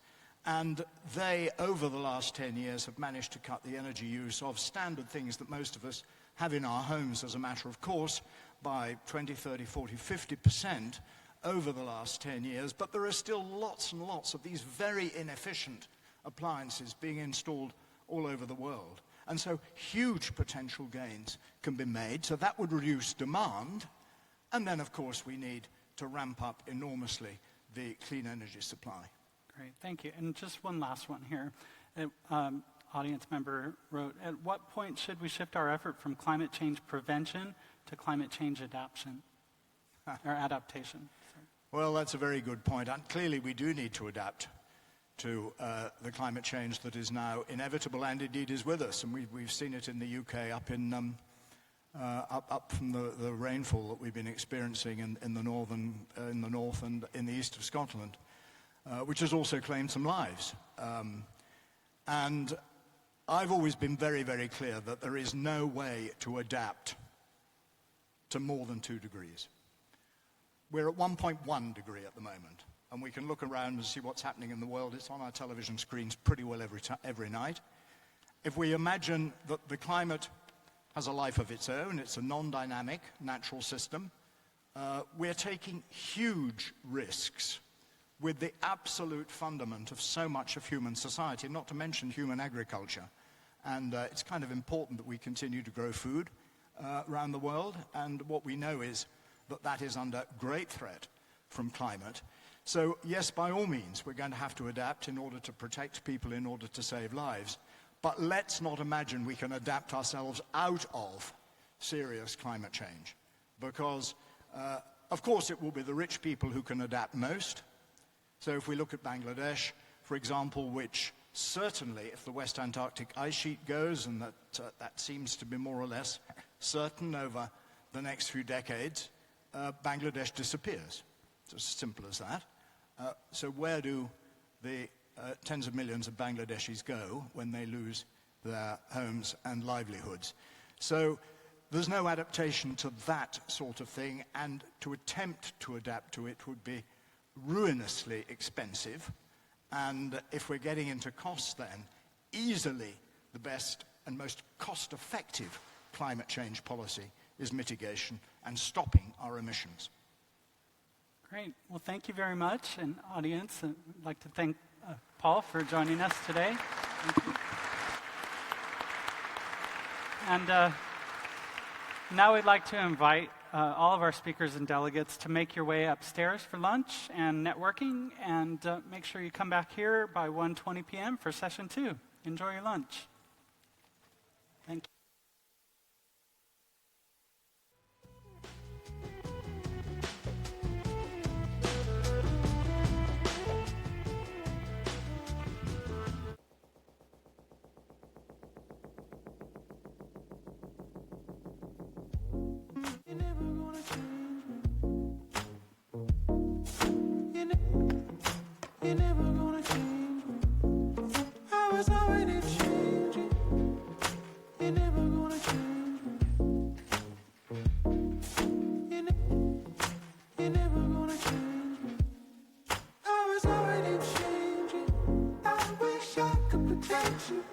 And they, over the last 10 years, have managed to cut the energy use of standard things that most of us have in our homes as a matter of course by 20, 30, 40, 50% over the last 10 years. But there are still lots and lots of these very inefficient appliances being installed all over the world. And so huge potential gains can be made. So that would reduce demand. And then, of course, we need to ramp up enormously the clean energy supply. Great, thank you. And just one last one here. Audience member wrote, at what point should we shift our effort from climate change prevention to climate change adaptation? Or adaptation? Sorry. Well, that's a very good point. And clearly we do need to adapt to the climate change that is now inevitable and indeed is with us. And we've seen it in the UK up in up from the rainfall that we've been experiencing in the north and in the east of Scotland, which has also claimed some lives. And I've always been very, very clear that there is no way to adapt to more than 2 degrees. We're at 1.1 degree at the moment, and we can look around and see what's happening in the world. It's on our television screens pretty well every night. If we imagine that the climate has a life of its own, it's a non-dynamic natural system, we're taking huge risks with the absolute fundament of so much of human society, not to mention human agriculture. And it's kind of important that we continue to grow food around the world, and what we know is that that is under great threat from climate. So yes, by all means, we're going to have to adapt in order to protect people, in order to save lives. But let's not imagine we can adapt ourselves out of serious climate change, because, of course, it will be the rich people who can adapt most. So if we look at Bangladesh, for example, which Certainly, if the West Antarctic ice sheet goes, and that seems to be more or less certain over the next few decades, Bangladesh disappears. It's as simple as that. So where do the tens of millions of Bangladeshis go when they lose their homes and livelihoods? So there's no adaptation to that sort of thing, and to attempt to adapt to it would be ruinously expensive. And if we're getting into costs, then easily the best and most cost-effective climate change policy is mitigation and stopping our emissions. Great. Well, thank you very much. And audience, I'd like to thank Paul for joining us today. Thank you. And now we'd like to invite all of our speakers and delegates to make your way upstairs for lunch and networking, and make sure you come back here by 1:20 p.m. for session 2. Enjoy your lunch. Thank you. You're never gonna change me. I was already changing. You're never gonna change me. You're never gonna change me. I was already changing. I wish I could protect you.